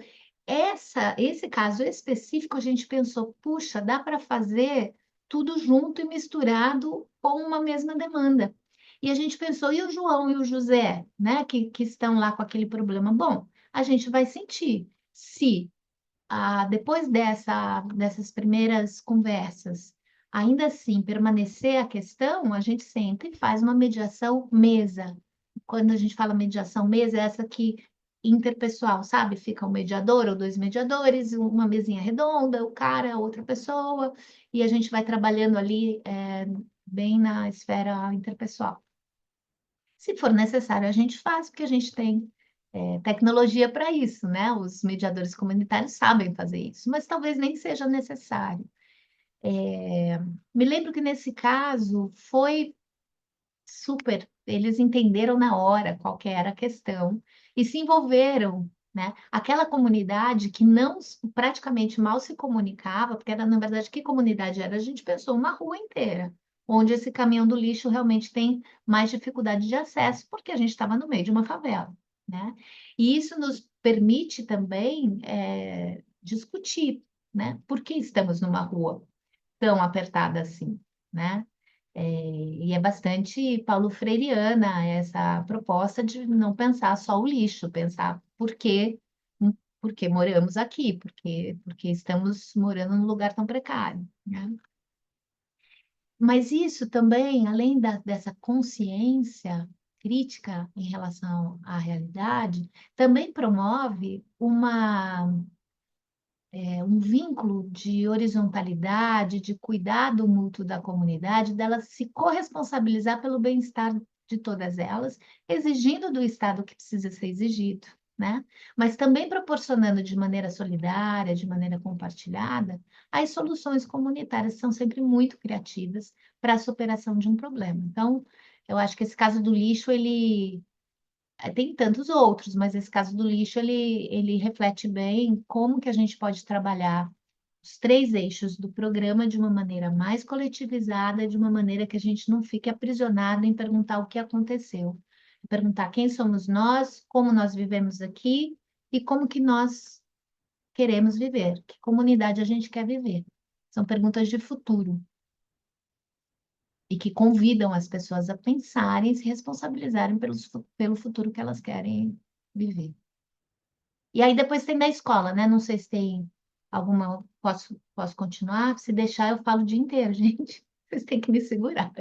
esse caso específico, a gente pensou, puxa, dá para fazer tudo junto e misturado com uma mesma demanda. E a gente pensou, e o João e o José, né, que estão lá com aquele problema? Bom, a gente vai sentir se depois dessas primeiras conversas, ainda assim permanecer a questão, a gente senta e faz uma mediação mesa. quando a gente fala mediação mesa, é essa que interpessoal, sabe? Fica um mediador ou dois mediadores, uma mesinha redonda, o cara, outra pessoa, e a gente vai trabalhando ali bem na esfera interpessoal. Se for necessário, a gente faz, porque a gente tem tecnologia para isso, né? Os mediadores comunitários sabem fazer isso, mas talvez nem seja necessário. Me lembro que nesse caso foi super, eles entenderam na hora qual que era a questão e se envolveram, né? Aquela comunidade que não praticamente mal se comunicava, porque era na verdade que comunidade era? A gente pensou uma rua inteira, onde esse caminhão do lixo realmente tem mais dificuldade de acesso, porque a gente estava no meio de uma favela, né? E isso nos permite também discutir, né? Por que estamos numa rua tão apertada assim, né? E é bastante paulo freireana essa proposta de não pensar só o lixo, pensar por que moramos aqui, porque estamos morando num lugar tão precário, né? Mas isso também, além dessa consciência crítica em relação à realidade, também promove um vínculo de horizontalidade, de cuidado mútuo da comunidade, dela se corresponsabilizar pelo bem-estar de todas elas, exigindo do Estado o que precisa ser exigido, né? Mas também proporcionando de maneira solidária, de maneira compartilhada, as soluções comunitárias são sempre muito criativas para a superação de um problema. Então, eu acho que esse caso do lixo, ele tem tantos outros, mas esse caso do lixo, ele reflete bem como que a gente pode trabalhar os três eixos do programa de uma maneira mais coletivizada, de uma maneira que a gente não fique aprisionado em perguntar o que aconteceu. Perguntar quem somos nós, como nós vivemos aqui e como que nós queremos viver, que comunidade a gente quer viver. São perguntas de futuro e que convidam as pessoas a pensarem e se responsabilizarem pelo futuro que elas querem viver. E aí depois tem da escola, né? Não sei se tem alguma. Posso continuar? Se deixar, eu falo o dia inteiro, gente. Vocês têm que me segurar.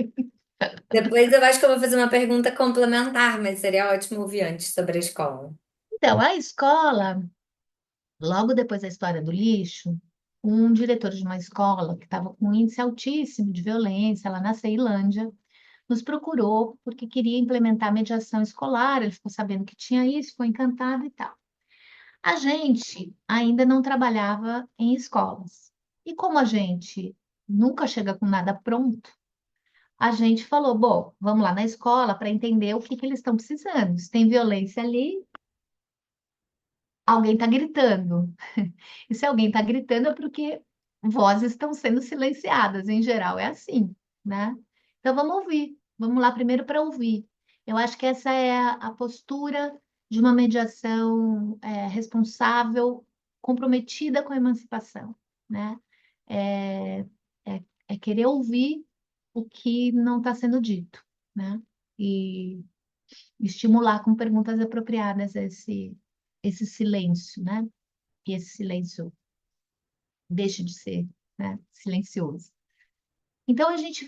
Depois eu acho que eu vou fazer uma pergunta complementar, mas seria ótimo ouvir antes sobre a escola. Então, a escola, logo depois da história do lixo, um diretor de uma escola que estava com um índice altíssimo de violência lá na Ceilândia, nos procurou porque queria implementar a mediação escolar. Ele ficou sabendo que tinha isso, ficou encantado e tal. A gente ainda não trabalhava em escolas. E como a gente nunca chega com nada pronto, a gente falou, bom, vamos lá na escola para entender o que que eles estão precisando. Se tem violência ali, alguém está gritando. E se alguém está gritando é porque vozes estão sendo silenciadas, em geral, é assim, né? Então vamos ouvir, vamos lá primeiro para ouvir. Eu acho que essa é a postura de uma mediação responsável, comprometida com a emancipação, né? É, é querer ouvir o que não está sendo dito, né? E estimular com perguntas apropriadas esse silêncio, né? Que esse silêncio deixe de ser, né, silencioso. Então a gente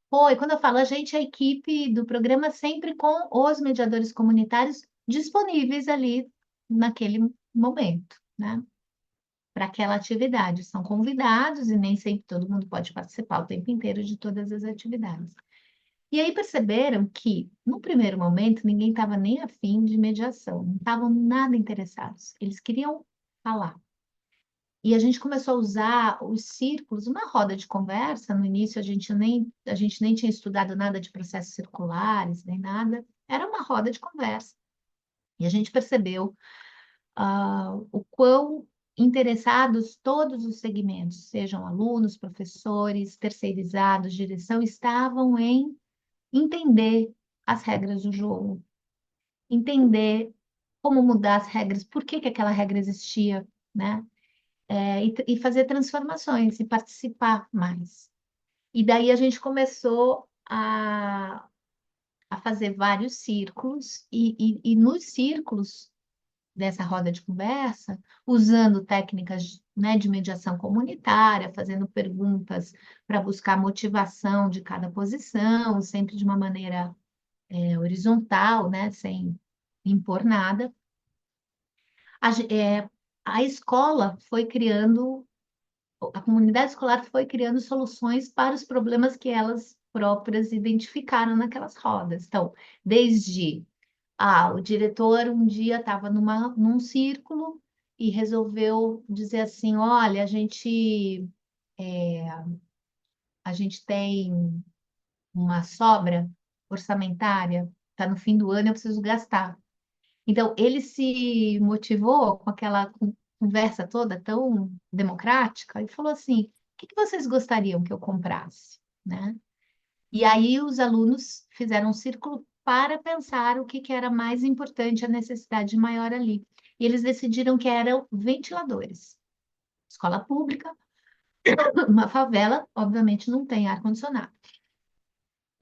foi, quando eu falo a gente, a equipe do programa sempre com os mediadores comunitários disponíveis ali naquele momento, né, para aquela atividade. São convidados e nem sempre todo mundo pode participar o tempo inteiro de todas as atividades. E aí perceberam que, no primeiro momento, ninguém estava nem afim de mediação, não estavam nada interessados. Eles queriam falar. E a gente começou a usar os círculos, uma roda de conversa. No início, a gente nem tinha estudado nada de processos circulares, nem nada. Era uma roda de conversa. E a gente percebeu o quão interessados todos os segmentos, sejam alunos, professores, terceirizados, direção, estavam em entender as regras do jogo, entender como mudar as regras, por que que aquela regra existia, né? E fazer transformações e participar mais. E daí a gente começou a fazer vários círculos, e nos círculos dessa roda de conversa, usando técnicas, né, de mediação comunitária, fazendo perguntas para buscar a motivação de cada posição, sempre de uma maneira horizontal, né, sem impor nada. A, ge- é, a escola foi criando, a comunidade escolar foi criando soluções para os problemas que elas próprias identificaram naquelas rodas. Então, desde o diretor um dia estava num círculo e resolveu dizer assim: olha, a gente tem uma sobra orçamentária, está no fim do ano, eu preciso gastar. Então, ele se motivou com aquela conversa toda tão democrática e falou assim: o que que vocês gostariam que eu comprasse? Né? E aí os alunos fizeram um círculo para pensar o que que era mais importante, a necessidade maior ali. E eles decidiram que eram ventiladores. Escola pública, uma favela, obviamente não tem ar-condicionado.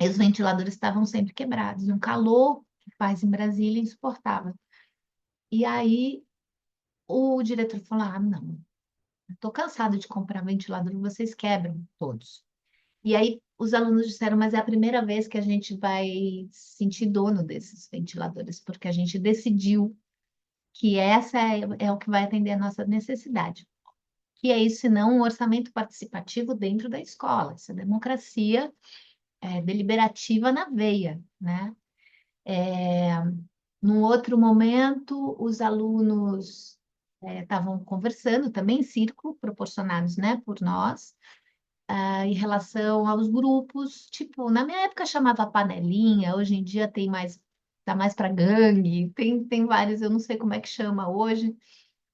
E os ventiladores estavam sempre quebrados, e um calor que faz em Brasília insuportável. E aí o diretor falou: ah, não, estou cansado de comprar ventilador, vocês quebram todos. E aí os alunos disseram: mas é a primeira vez que a gente vai sentir dono desses ventiladores, porque a gente decidiu que essa é o que vai atender a nossa necessidade. Que é isso, senão um orçamento participativo dentro da escola. Isso é democracia deliberativa na veia, né? Num outro momento, os alunos estavam conversando, também em círculo, proporcionados, né, por nós, em relação aos grupos, tipo, na minha época chamava panelinha, hoje em dia tem mais, tá mais para gangue, tem vários, eu não sei como é que chama hoje,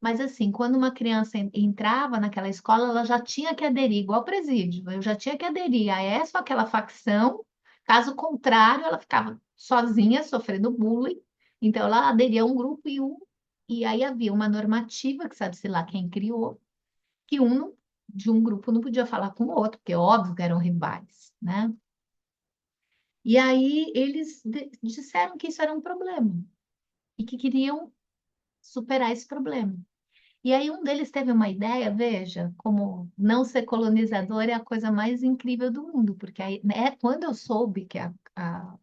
mas assim, quando uma criança entrava naquela escola, ela já tinha que aderir, igual presídio, eu já tinha que aderir a essa ou aquela facção, caso contrário, ela ficava sozinha, sofrendo bullying, então ela aderia a um grupo e aí havia uma normativa, que sabe-se lá quem criou, que de um grupo não podia falar com o outro, porque é óbvio que eram rivais, né? E aí eles disseram que isso era um problema e que queriam superar esse problema. E aí um deles teve uma ideia, veja, como não ser colonizador é a coisa mais incrível do mundo, porque aí, né, quando eu soube que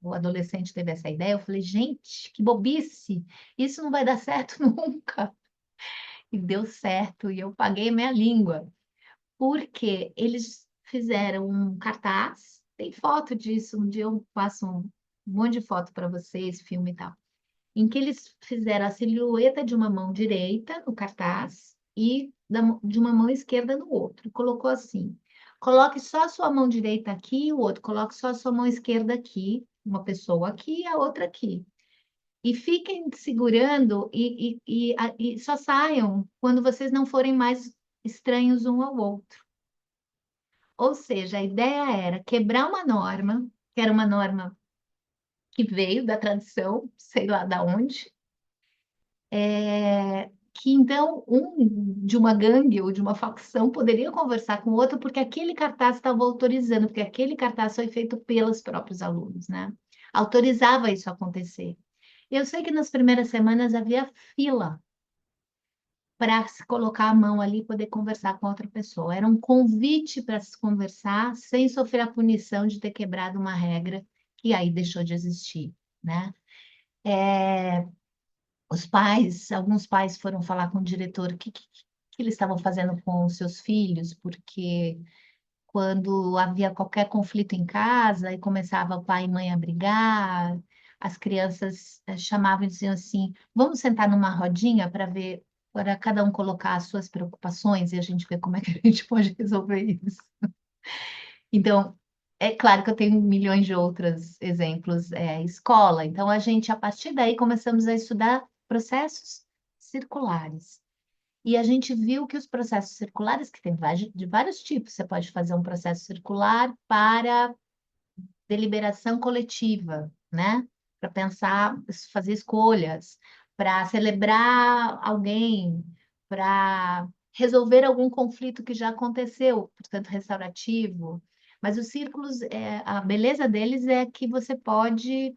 o adolescente teve essa ideia, eu falei, gente, que bobice, isso não vai dar certo nunca. E deu certo, e eu paguei minha língua. Porque eles fizeram um cartaz, tem foto disso, um dia eu passo um monte de foto para vocês, filme e tal, em que eles fizeram a silhueta de uma mão direita no cartaz e de uma mão esquerda no outro. Colocou assim: coloque só a sua mão direita aqui e o outro, coloque só a sua mão esquerda aqui, uma pessoa aqui e a outra aqui. E fiquem segurando e só saiam quando vocês não forem mais estranhos um ao outro. Ou seja, a ideia era quebrar uma norma, que era uma norma que veio da tradição, sei lá da onde, que então um de uma gangue ou de uma facção poderia conversar com o outro porque aquele cartaz estava autorizando, porque aquele cartaz foi feito pelos próprios alunos, né? Autorizava isso a acontecer. Eu sei que nas primeiras semanas havia fila para se colocar a mão ali e poder conversar com outra pessoa. Era um convite para se conversar sem sofrer a punição de ter quebrado uma regra que aí deixou de existir, né? Os pais, alguns pais foram falar com o diretor que eles estavam fazendo com os seus filhos, porque quando havia qualquer conflito em casa e começava o pai e mãe a brigar, as crianças chamavam e diziam assim: vamos sentar numa rodinha para ver, para cada um colocar as suas preocupações e a gente ver como é que a gente pode resolver isso. Então, é claro que eu tenho milhões de outros exemplos, escola. Então, a gente, a partir daí, começamos a estudar processos circulares. E a gente viu que os processos circulares, que tem de vários tipos, você pode fazer um processo circular para deliberação coletiva, né? Para pensar, fazer escolhas, para celebrar alguém, para resolver algum conflito que já aconteceu, portanto, restaurativo. Mas os círculos, a beleza deles é que você pode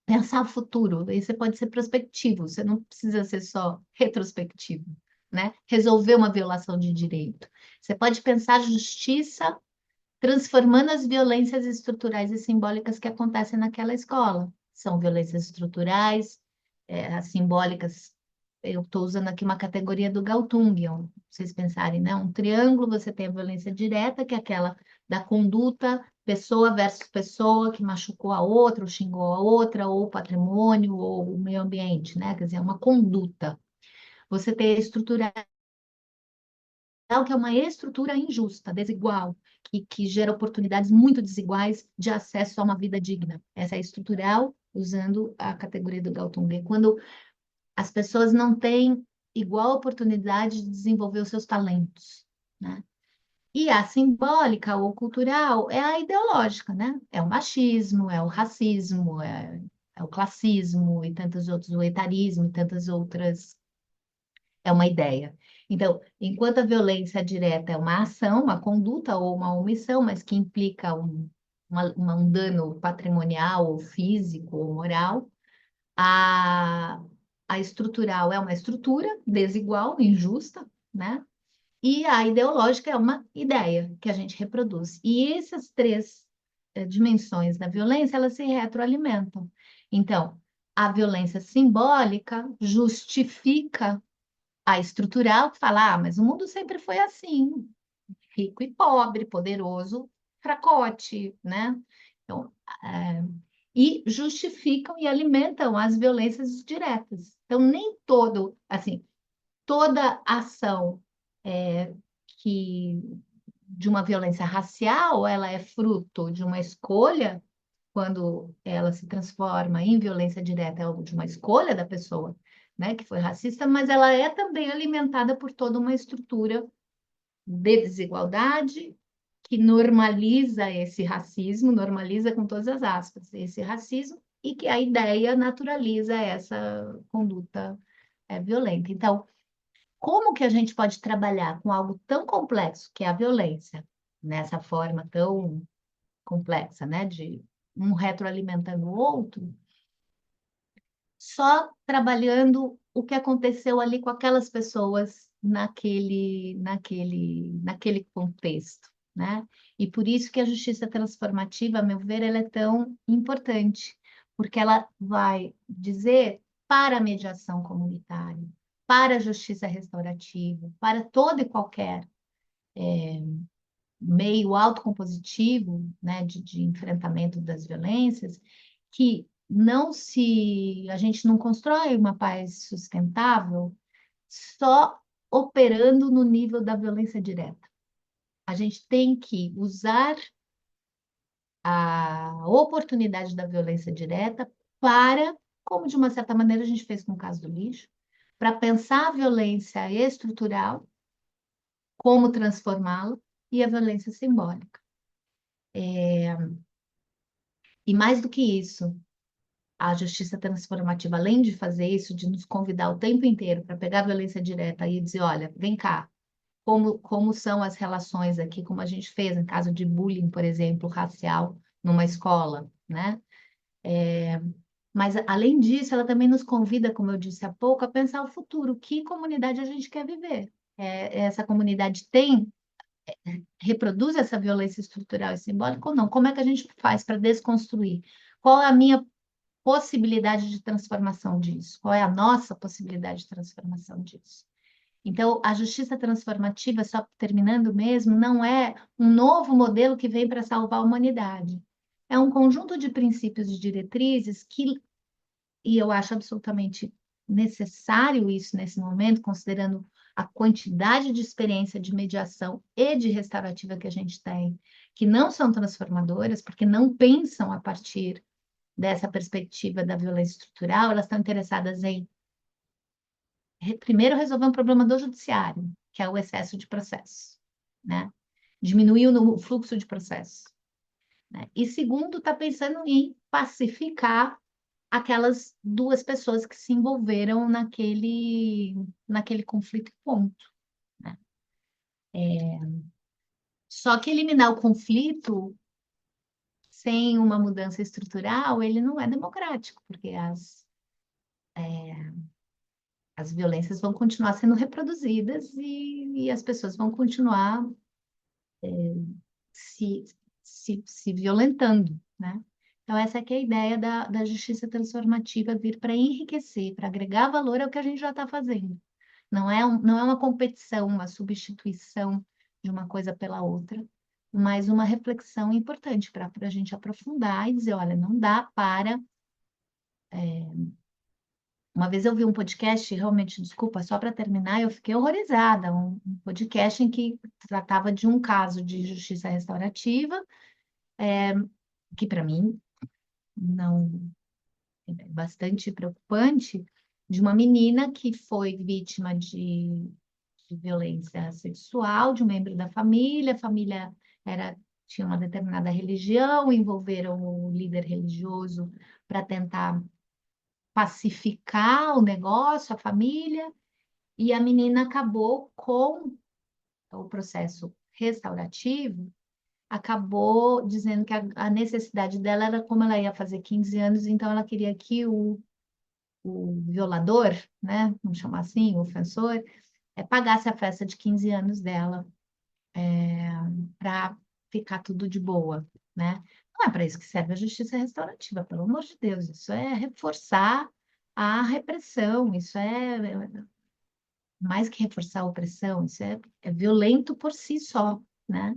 pensar o futuro, e você pode ser prospectivo, você não precisa ser só retrospectivo, né? Resolver uma violação de direito. Você pode pensar justiça transformando as violências estruturais e simbólicas que acontecem naquela escola. são violências estruturais, as simbólicas. Eu estou usando aqui uma categoria do Galtung, pra vocês pensarem, né? Um triângulo, você tem a violência direta, que é aquela da conduta, pessoa versus pessoa, que machucou a outra, ou xingou a outra, ou o patrimônio, ou o meio ambiente, né? Quer dizer, é uma conduta. Você tem a estrutural, que é uma estrutura injusta, desigual, que gera oportunidades muito desiguais de acesso a uma vida digna. Essa é estrutural, usando a categoria do Galtung. Quando as pessoas não têm igual oportunidade de desenvolver os seus talentos, né? E a simbólica ou cultural é a ideológica, né? É o machismo, é o racismo, é o classismo e tantos outros, o etarismo e tantas outras, é uma ideia. Então, enquanto a violência direta é uma ação, uma conduta ou uma omissão, mas que implica um dano patrimonial ou físico ou moral, a, a estrutural é uma estrutura desigual, injusta, né? E a ideológica é uma ideia que a gente reproduz. E essas três dimensões da violência, elas se retroalimentam. Então, a violência simbólica justifica a estrutural, que fala, ah, mas o mundo sempre foi assim, rico e pobre, poderoso, fracote, né? Então, é, e justificam e alimentam as violências diretas. Então, nem todo, assim, toda ação que de uma violência racial, ela é fruto de uma escolha, quando ela se transforma em violência direta, é de uma escolha da pessoa, né, que foi racista, mas ela é também alimentada por toda uma estrutura de desigualdade que normaliza esse racismo, normaliza com todas as aspas esse racismo, e que a ideia naturaliza essa conduta violenta. Então, como que a gente pode trabalhar com algo tão complexo, que é a violência, nessa forma tão complexa, né, de um retroalimentando o outro, só trabalhando o que aconteceu ali com aquelas pessoas naquele contexto, né? E por isso que a justiça transformativa, a meu ver, ela é tão importante, porque ela vai dizer para a mediação comunitária, para a justiça restaurativa, para todo e qualquer meio autocompositivo, né, de enfrentamento das violências, que a gente não constrói uma paz sustentável só operando no nível da violência direta. A gente tem que usar a oportunidade da violência direta para, como de uma certa maneira a gente fez com o caso do lixo, para pensar a violência estrutural, como transformá-la, e a violência simbólica. E mais do que isso, a justiça transformativa, além de fazer isso, de nos convidar o tempo inteiro para pegar a violência direta e dizer, olha, vem cá, como são as relações aqui, como a gente fez em caso de bullying, por exemplo, racial numa escola, né? Mas, além disso, ela também nos convida, como eu disse há pouco, a pensar o futuro, que comunidade a gente quer viver. Essa comunidade reproduz essa violência estrutural e simbólica ou não? Como é que a gente faz para desconstruir? Qual é a minha possibilidade de transformação disso? Qual é a nossa possibilidade de transformação disso? Então, a justiça transformativa, só terminando mesmo, não é um novo modelo que vem para salvar a humanidade. É um conjunto de princípios e diretrizes e eu acho absolutamente necessário isso nesse momento, considerando a quantidade de experiência de mediação e de restaurativa que a gente tem, que não são transformadoras, porque não pensam a partir dessa perspectiva da violência estrutural, elas estão interessadas em primeiro resolver um problema do judiciário, que é o excesso de processo, né? Diminuir o fluxo de processo, né? E segundo, está pensando em pacificar aquelas duas pessoas que se envolveram naquele conflito ponto, né? Só que eliminar o conflito sem uma mudança estrutural, ele não é democrático, porque as violências vão continuar sendo reproduzidas e as pessoas vão continuar se, se violentando, né? Então, essa que é a ideia da justiça transformativa, vir para enriquecer, para agregar valor ao que a gente já está fazendo. Não é uma competição, uma substituição de uma coisa pela outra, mas uma reflexão importante para a gente aprofundar e dizer, olha, não dá para. Uma vez eu vi um podcast, realmente, desculpa, só para terminar, eu fiquei horrorizada. Um podcast em que tratava de um caso de justiça restaurativa, que para mim não é bastante preocupante, de uma menina que foi vítima de violência sexual de um membro da família. A família era, tinha uma determinada religião, envolveram o líder religioso para tentar pacificar o negócio, a família, e a menina acabou com o processo restaurativo, acabou dizendo que a necessidade dela era como ela ia fazer 15 anos, então ela queria que o violador, né, vamos chamar assim, o ofensor, pagasse a festa de 15 anos dela para ficar tudo de boa, né? Não é para isso que serve a justiça restaurativa, pelo amor de Deus. Isso é reforçar a repressão, isso é mais que reforçar a opressão, isso é violento por si só, né?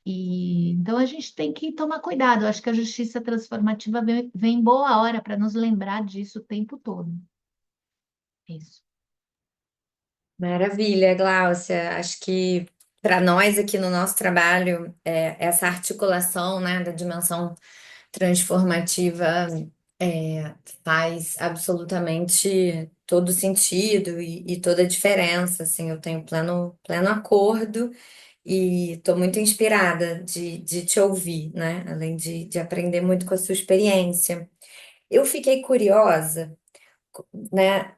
E então a gente tem que tomar cuidado. Eu acho que a justiça transformativa vem em boa hora para nos lembrar disso o tempo todo. É isso. Maravilha, Gláucia. Acho que para nós aqui no nosso trabalho, essa articulação, né, da dimensão transformativa faz absolutamente todo sentido e toda a diferença. Assim, eu tenho pleno acordo e estou muito inspirada de te ouvir, né? Além de aprender muito com a sua experiência. Eu fiquei curiosa, né,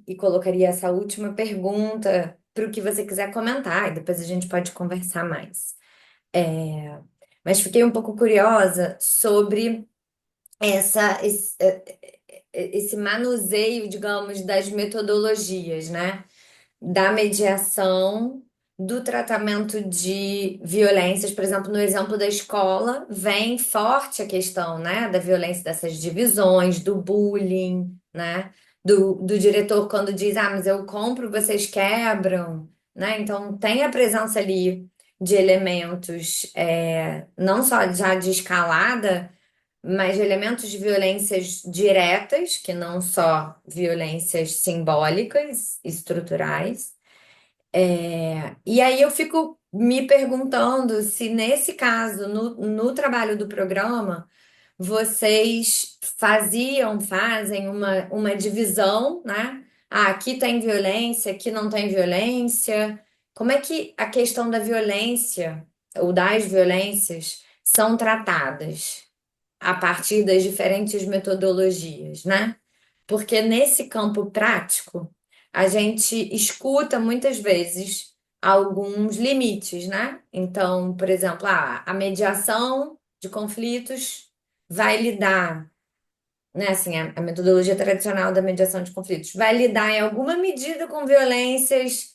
e colocaria essa última pergunta para o que você quiser comentar, e depois a gente pode conversar mais. É, mas fiquei um pouco curiosa sobre esse manuseio, digamos, das metodologias, né? Da mediação, do tratamento de violências, por exemplo, no exemplo da escola, vem forte a questão, né, da violência dessas divisões, do bullying, né, do diretor quando diz, ah, mas eu compro, vocês quebram, né, então tem a presença ali de elementos, não só já de escalada, mas de elementos de violências diretas, que não só violências simbólicas, estruturais. E aí eu fico me perguntando se nesse caso, no trabalho do programa, vocês fazem uma divisão, né? Ah, aqui tem violência, aqui não tem violência. Como é que a questão da violência ou das violências são tratadas a partir das diferentes metodologias, né? Porque nesse campo prático, a gente escuta muitas vezes alguns limites, né? Então, por exemplo, a mediação de conflitos vai lidar, né? Assim, a metodologia tradicional da mediação de conflitos vai lidar em alguma medida com violências,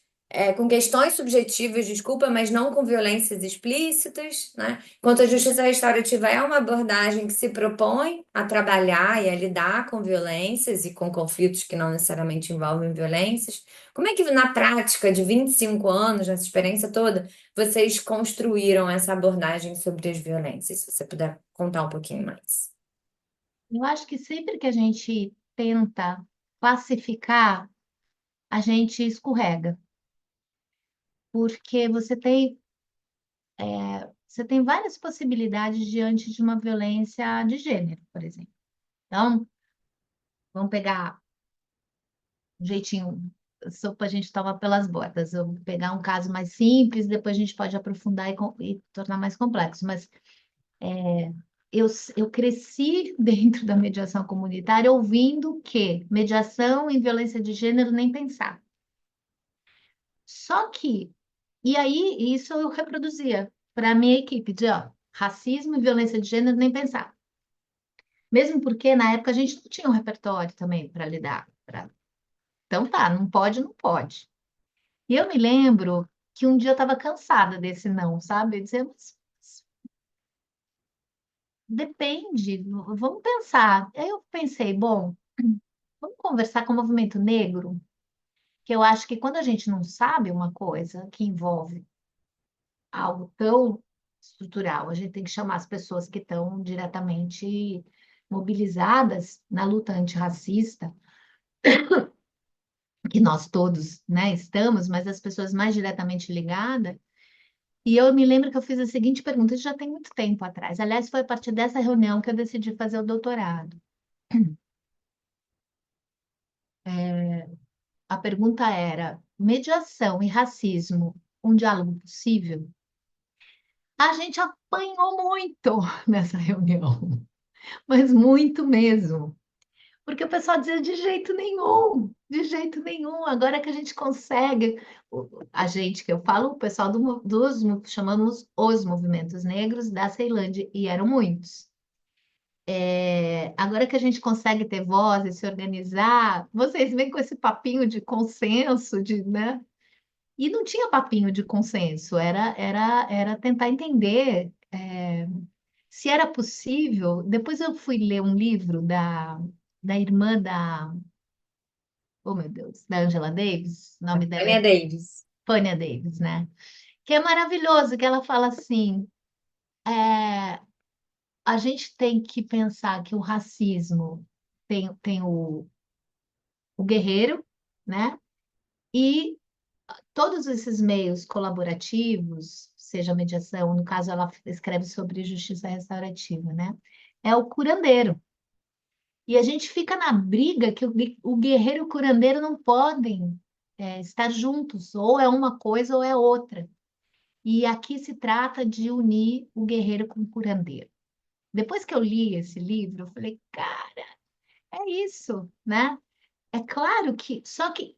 com questões subjetivas, desculpa, mas não com violências explícitas, né? Enquanto a justiça restaurativa é uma abordagem que se propõe a trabalhar e a lidar com violências e com conflitos que não necessariamente envolvem violências. Como é que na prática de 25 anos, nessa experiência toda, vocês construíram essa abordagem sobre as violências? Se você puder contar um pouquinho mais. Eu acho que sempre que a gente tenta classificar, a gente escorrega, porque você tem várias possibilidades diante de uma violência de gênero, por exemplo. Então, vamos pegar um jeitinho, sopa a gente toma pelas bordas. Eu vou pegar um caso mais simples, depois a gente pode aprofundar e tornar mais complexo. Mas eu cresci dentro da mediação comunitária ouvindo que mediação em violência de gênero nem pensar. Só que, e aí, isso eu reproduzia para a minha equipe, de ó, racismo e violência de gênero nem pensar. Mesmo porque na época a gente não tinha um repertório também para lidar. Então tá, não pode, não pode. E eu me lembro que um dia eu estava cansada desse não, sabe? Eu dizia, mas depende, vamos pensar. Aí eu pensei, bom, vamos conversar com o movimento negro, que eu acho que quando a gente não sabe uma coisa que envolve algo tão estrutural, a gente tem que chamar as pessoas que estão diretamente mobilizadas na luta antirracista, que nós todos, né, estamos, mas as pessoas mais diretamente ligadas. E eu me lembro que eu fiz a seguinte pergunta, isso já tem muito tempo atrás. Aliás, foi a partir dessa reunião que eu decidi fazer o doutorado. A pergunta era: mediação e racismo, um diálogo possível? A gente apanhou muito nessa reunião, mas muito mesmo. Porque o pessoal dizia de jeito nenhum, de jeito nenhum. Agora que a gente consegue, a gente que eu falo, o pessoal chamamos os movimentos negros da Ceilândia, e eram muitos. Agora que a gente consegue ter voz e se organizar, vocês vêm com esse papinho de consenso, né? E não tinha papinho de consenso, era tentar entender se era possível. Depois eu fui ler um livro da irmã oh meu Deus, da Angela Davis, o nome dela Tânia é Davis. Fania Davis, né? Que é maravilhoso, que ela fala assim, é, a gente tem que pensar que o racismo tem o guerreiro, né? E todos esses meios colaborativos, seja mediação, no caso ela escreve sobre justiça restaurativa, né? É o curandeiro. E a gente fica na briga que o guerreiro e o curandeiro não podem estar juntos, ou é uma coisa ou é outra. E aqui se trata de unir o guerreiro com o curandeiro. Depois que eu li esse livro, eu falei, cara, é isso, né? É claro que, só que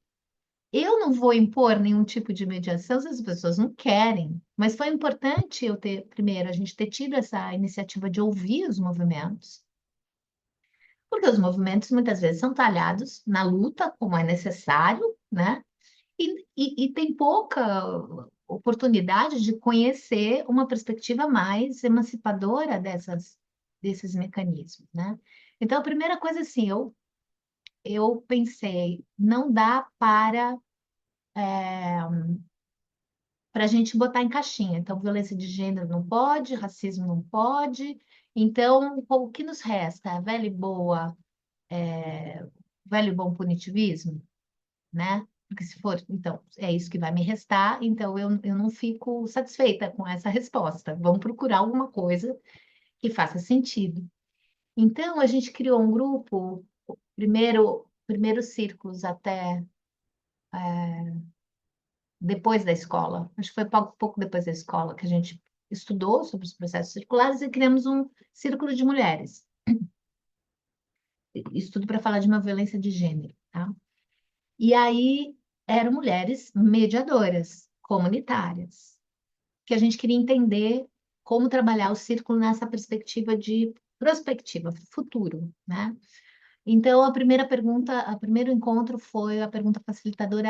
eu não vou impor nenhum tipo de mediação se as pessoas não querem. Mas foi importante eu ter, primeiro, a gente ter tido essa iniciativa de ouvir os movimentos, porque os movimentos muitas vezes são talhados na luta, como é necessário, né? E tem pouca oportunidade de conhecer uma perspectiva mais emancipadora desses mecanismos, né? Então, a primeira coisa, assim, eu pensei, não dá para a gente botar em caixinha. Então, violência de gênero não pode, racismo não pode. Então, o que nos resta? A velho e bom punitivismo, né? Porque se for, então, é isso que vai me restar, então eu não fico satisfeita com essa resposta. Vamos procurar alguma coisa que faça sentido. Então, a gente criou um grupo, primeiros círculos até depois da escola. Acho que foi pouco depois da escola que a gente estudou sobre os processos circulares e criamos um círculo de mulheres. Estudo para falar de uma violência de gênero, tá? E aí eram mulheres mediadoras, comunitárias, que a gente queria entender como trabalhar o círculo nessa perspectiva de prospectiva, futuro, né? Então, a primeira pergunta, o primeiro encontro foi, a pergunta facilitadora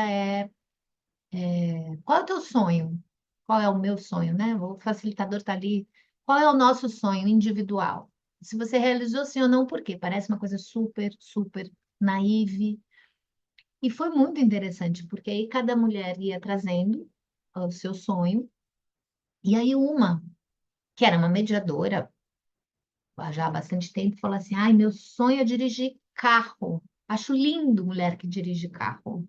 qual é o teu sonho? Qual é o meu sonho, né? O facilitador está ali. Qual é o nosso sonho individual? Se você realizou sim ou não, por quê? Parece uma coisa super, super naive. E foi muito interessante, porque aí cada mulher ia trazendo o seu sonho. E aí uma, que era uma mediadora, já há bastante tempo, falou assim: ai, meu sonho é dirigir carro. Acho lindo mulher que dirige carro.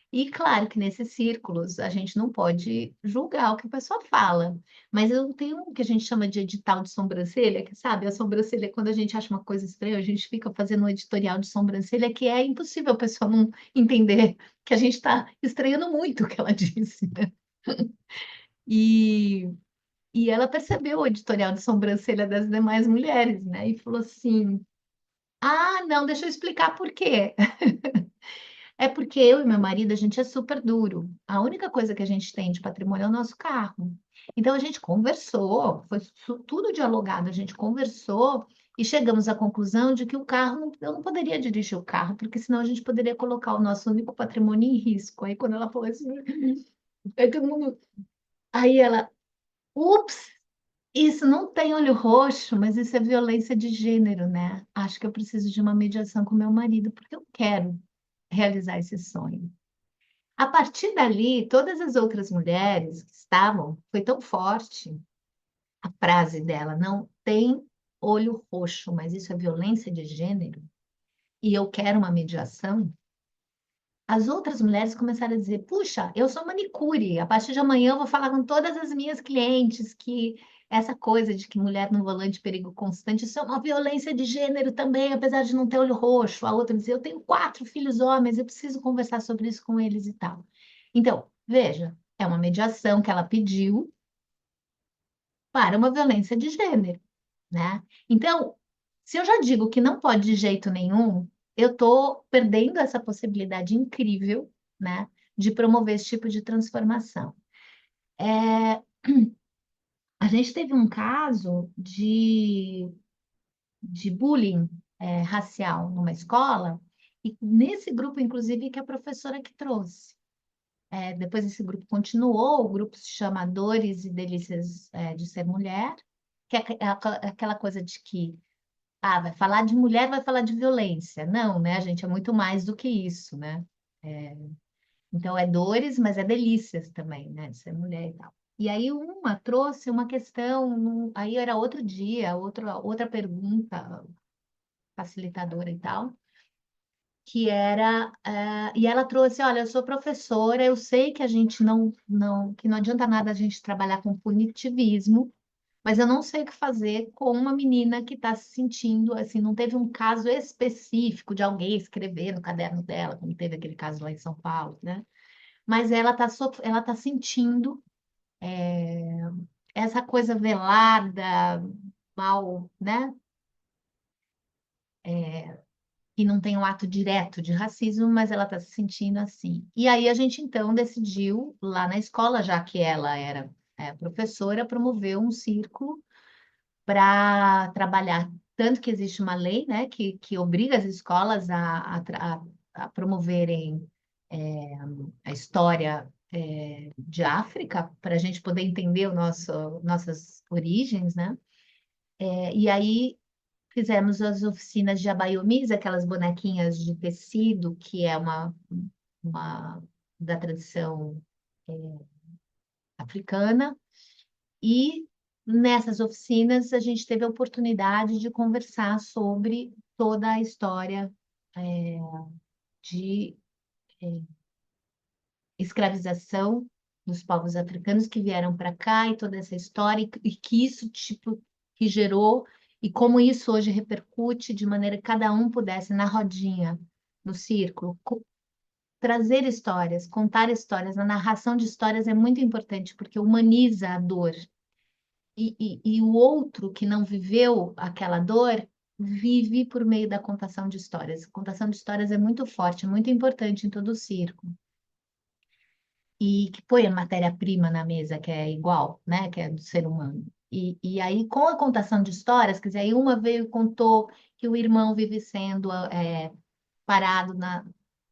E claro que nesses círculos a gente não pode julgar o que a pessoa fala, mas eu tenho um que a gente chama de edital de sobrancelha, que sabe, a sobrancelha, quando a gente acha uma coisa estranha, a gente fica fazendo um editorial de sobrancelha que é impossível a pessoa não entender que a gente está estranhando muito o que ela disse, né? E, e ela percebeu o editorial de sobrancelha das demais mulheres, né? E falou assim: ah, não, deixa eu explicar por quê. É porque eu e meu marido, a gente é super duro. A única coisa que a gente tem de patrimônio é o nosso carro. Então a gente conversou, foi tudo dialogado, a gente conversou e chegamos à conclusão de que o carro, eu não poderia dirigir o carro, porque senão a gente poderia colocar o nosso único patrimônio em risco. Aí quando ela falou assim, aí todo mundo, aí ela, ups! Isso não tem olho roxo, mas isso é violência de gênero, né? Acho que eu preciso de uma mediação com meu marido, porque eu quero realizar esse sonho. A partir dali, todas as outras mulheres que estavam, foi tão forte a frase dela, não tem olho roxo, mas isso é violência de gênero, e eu quero uma mediação. As outras mulheres começaram a dizer: puxa, eu sou manicure, a partir de amanhã eu vou falar com todas as minhas clientes que essa coisa de que mulher no volante perigo constante, isso é uma violência de gênero também, apesar de não ter olho roxo. A outra dizia: eu tenho 4 filhos homens, eu preciso conversar sobre isso com eles e tal. Então, veja, é uma mediação que ela pediu para uma violência de gênero, né? Então, se eu já digo que não pode de jeito nenhum, eu estou perdendo essa possibilidade incrível, né, de promover esse tipo de transformação. É, a gente teve um caso de bullying, racial numa escola, e nesse grupo, inclusive, que a professora que trouxe. Depois esse grupo continuou, o grupo se chama Dores e Delícias, de Ser Mulher, que é aquela coisa de que vai falar de mulher, vai falar de violência. Não, né, gente? É muito mais do que isso, né? É, então, é dores, mas é delícias também, né? De ser mulher e tal. E aí, uma trouxe uma questão, aí era outro dia, outra pergunta facilitadora e tal, que era, e ela trouxe: olha, eu sou professora, eu sei que a gente que não adianta nada a gente trabalhar com punitivismo, mas eu não sei o que fazer com uma menina que está se sentindo assim, não teve um caso específico de alguém escrever no caderno dela, como teve aquele caso lá em São Paulo, né? Mas ela tá sentindo essa coisa velada, mal, né? E não tem um ato direto de racismo, mas ela está se sentindo assim. E aí a gente então decidiu, lá na escola, já que ela era professora, promover um círculo para trabalhar. Tanto que existe uma lei, né, que obriga as escolas a promoverem a história de África, para a gente poder entender nossas origens, né? E aí fizemos as oficinas de abaiomis, aquelas bonequinhas de tecido, que é uma da tradição africana. E nessas oficinas a gente teve a oportunidade de conversar sobre toda a história é, de escravização dos povos africanos que vieram para cá e toda essa história e que isso tipo que gerou e como isso hoje repercute de maneira que cada um pudesse na rodinha, no círculo, trazer histórias, contar histórias. A narração de histórias é muito importante porque humaniza a dor e o outro que não viveu aquela dor vive por meio da contação de histórias. A contação de histórias é muito forte, é muito importante em todo o circo. E que põe a matéria-prima na mesa, que é igual, né? Que é do ser humano. E aí, com a contação de histórias, quer dizer, aí uma veio e contou que o irmão vive sendo parado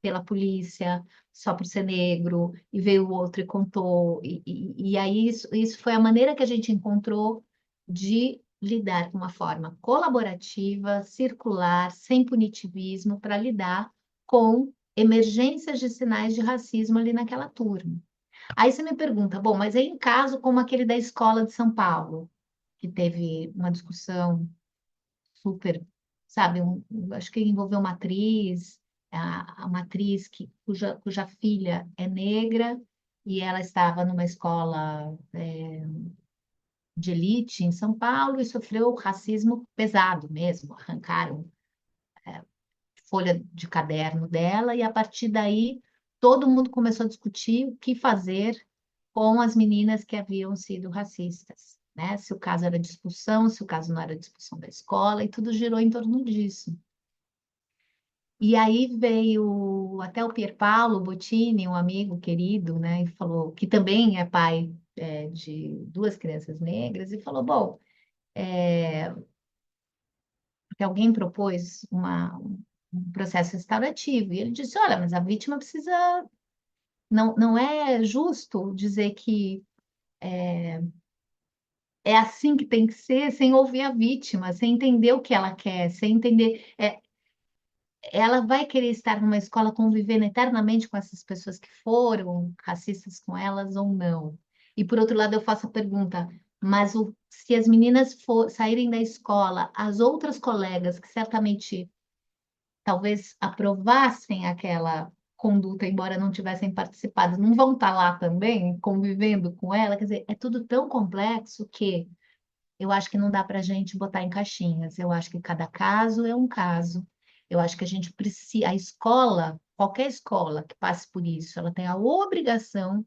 pela polícia só por ser negro, e veio o outro e contou. E aí isso foi a maneira que a gente encontrou de lidar com uma forma colaborativa, circular, sem punitivismo, para lidar com emergências de sinais de racismo ali naquela turma. Aí você me pergunta, bom, mas aí em caso como aquele da escola de São Paulo, que teve uma discussão super, sabe, acho que envolveu uma atriz, uma atriz cuja filha é negra e ela estava numa escola de elite em São Paulo e sofreu racismo pesado mesmo, arrancaram folha de caderno dela e a partir daí todo mundo começou a discutir o que fazer com as meninas que haviam sido racistas, né? Se o caso era de expulsão, se o caso não era de expulsão da escola, e tudo girou em torno disso. E aí veio até o Pierpaolo Bottini, um amigo querido, né, e falou que também é pai de 2 crianças negras, e falou, bom, porque alguém propôs um processo restaurativo, e ele disse, olha, mas a vítima precisa, não é justo dizer que é assim que tem que ser, sem ouvir a vítima, sem entender o que ela quer, sem entender. Ela vai querer estar numa escola convivendo eternamente com essas pessoas que foram racistas com elas ou não? E por outro lado, eu faço a pergunta, mas se as meninas saírem da escola, as outras colegas que certamente talvez aprovassem aquela conduta, embora não tivessem participado, não vão estar lá também, convivendo com ela? Quer dizer, é tudo tão complexo que eu acho que não dá para a gente botar em caixinhas. Eu acho que cada caso é um caso. Eu acho que a gente precisa, a escola, qualquer escola que passe por isso, ela tem a obrigação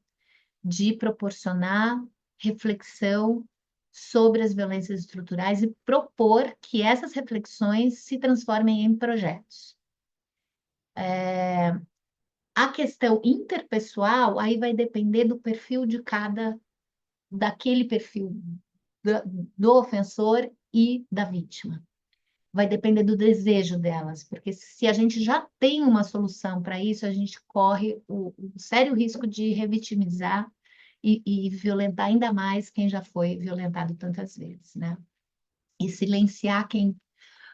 de proporcionar reflexão sobre as violências estruturais e propor que essas reflexões se transformem em projetos. A questão interpessoal, aí vai depender do perfil de daquele perfil do ofensor e da vítima. Vai depender do desejo delas, porque se a gente já tem uma solução para isso, a gente corre o sério risco de revitimizar e violentar ainda mais quem já foi violentado tantas vezes, né? E silenciar quem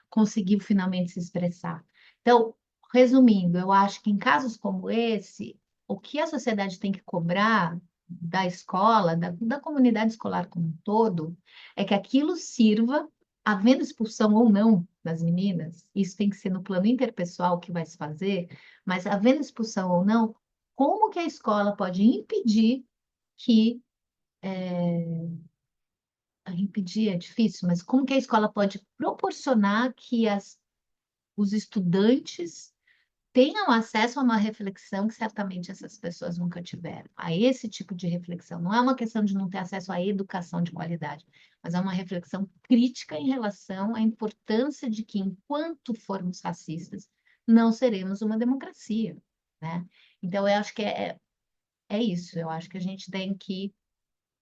conseguiu finalmente se expressar. Então, resumindo, eu acho que em casos como esse, o que a sociedade tem que cobrar da escola, da comunidade escolar como um todo, é que aquilo sirva, havendo expulsão ou não das meninas, isso tem que ser no plano interpessoal que vai se fazer, mas havendo expulsão ou não, como que a escola pode impedir que impedir é difícil, mas como que a escola pode proporcionar que os estudantes tenham acesso a uma reflexão que certamente essas pessoas nunca tiveram, a esse tipo de reflexão. Não é uma questão de não ter acesso à educação de qualidade, mas é uma reflexão crítica em relação à importância de que, enquanto formos racistas, não seremos uma democracia, né? Então, eu acho que é isso. Eu acho que a gente tem que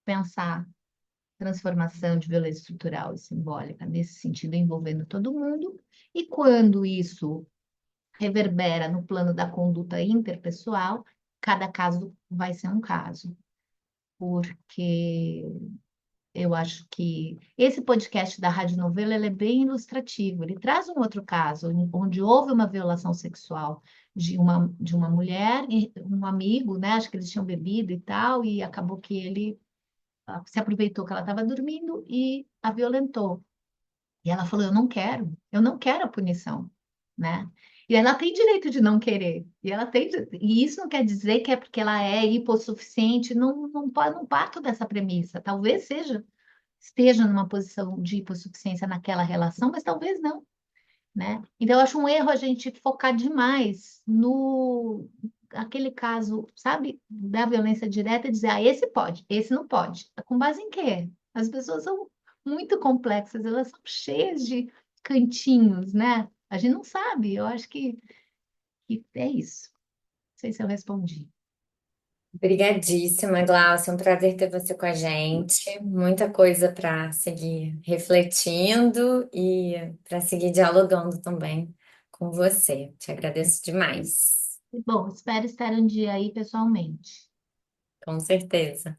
pensar transformação de violência estrutural e simbólica nesse sentido, envolvendo todo mundo, e quando isso reverbera no plano da conduta interpessoal, cada caso vai ser um caso, porque eu acho que esse podcast da Rádio Novela ele é bem ilustrativo. Ele traz um outro caso, onde houve uma violação sexual de uma mulher, e um amigo, né? Acho que eles tinham bebido e tal, e acabou que ele se aproveitou que ela estava dormindo e a violentou. E ela falou: eu não quero a punição, né? E ela tem direito de não querer. E isso não quer dizer que é porque ela é hipossuficiente, não parto dessa premissa. Talvez esteja numa posição de hipossuficiência naquela relação, mas talvez não, né? Então, eu acho um erro a gente focar demais no aquele caso, sabe, da violência direta e dizer, esse pode, esse não pode. Com base em quê? As pessoas são muito complexas, elas são cheias de cantinhos, né? A gente não sabe, eu acho que é isso. Não sei se eu respondi. Obrigadíssima, Glaucia. É um prazer ter você com a gente. Muita coisa para seguir refletindo e para seguir dialogando também com você. Te agradeço demais. Bom, espero estar um dia aí pessoalmente. Com certeza.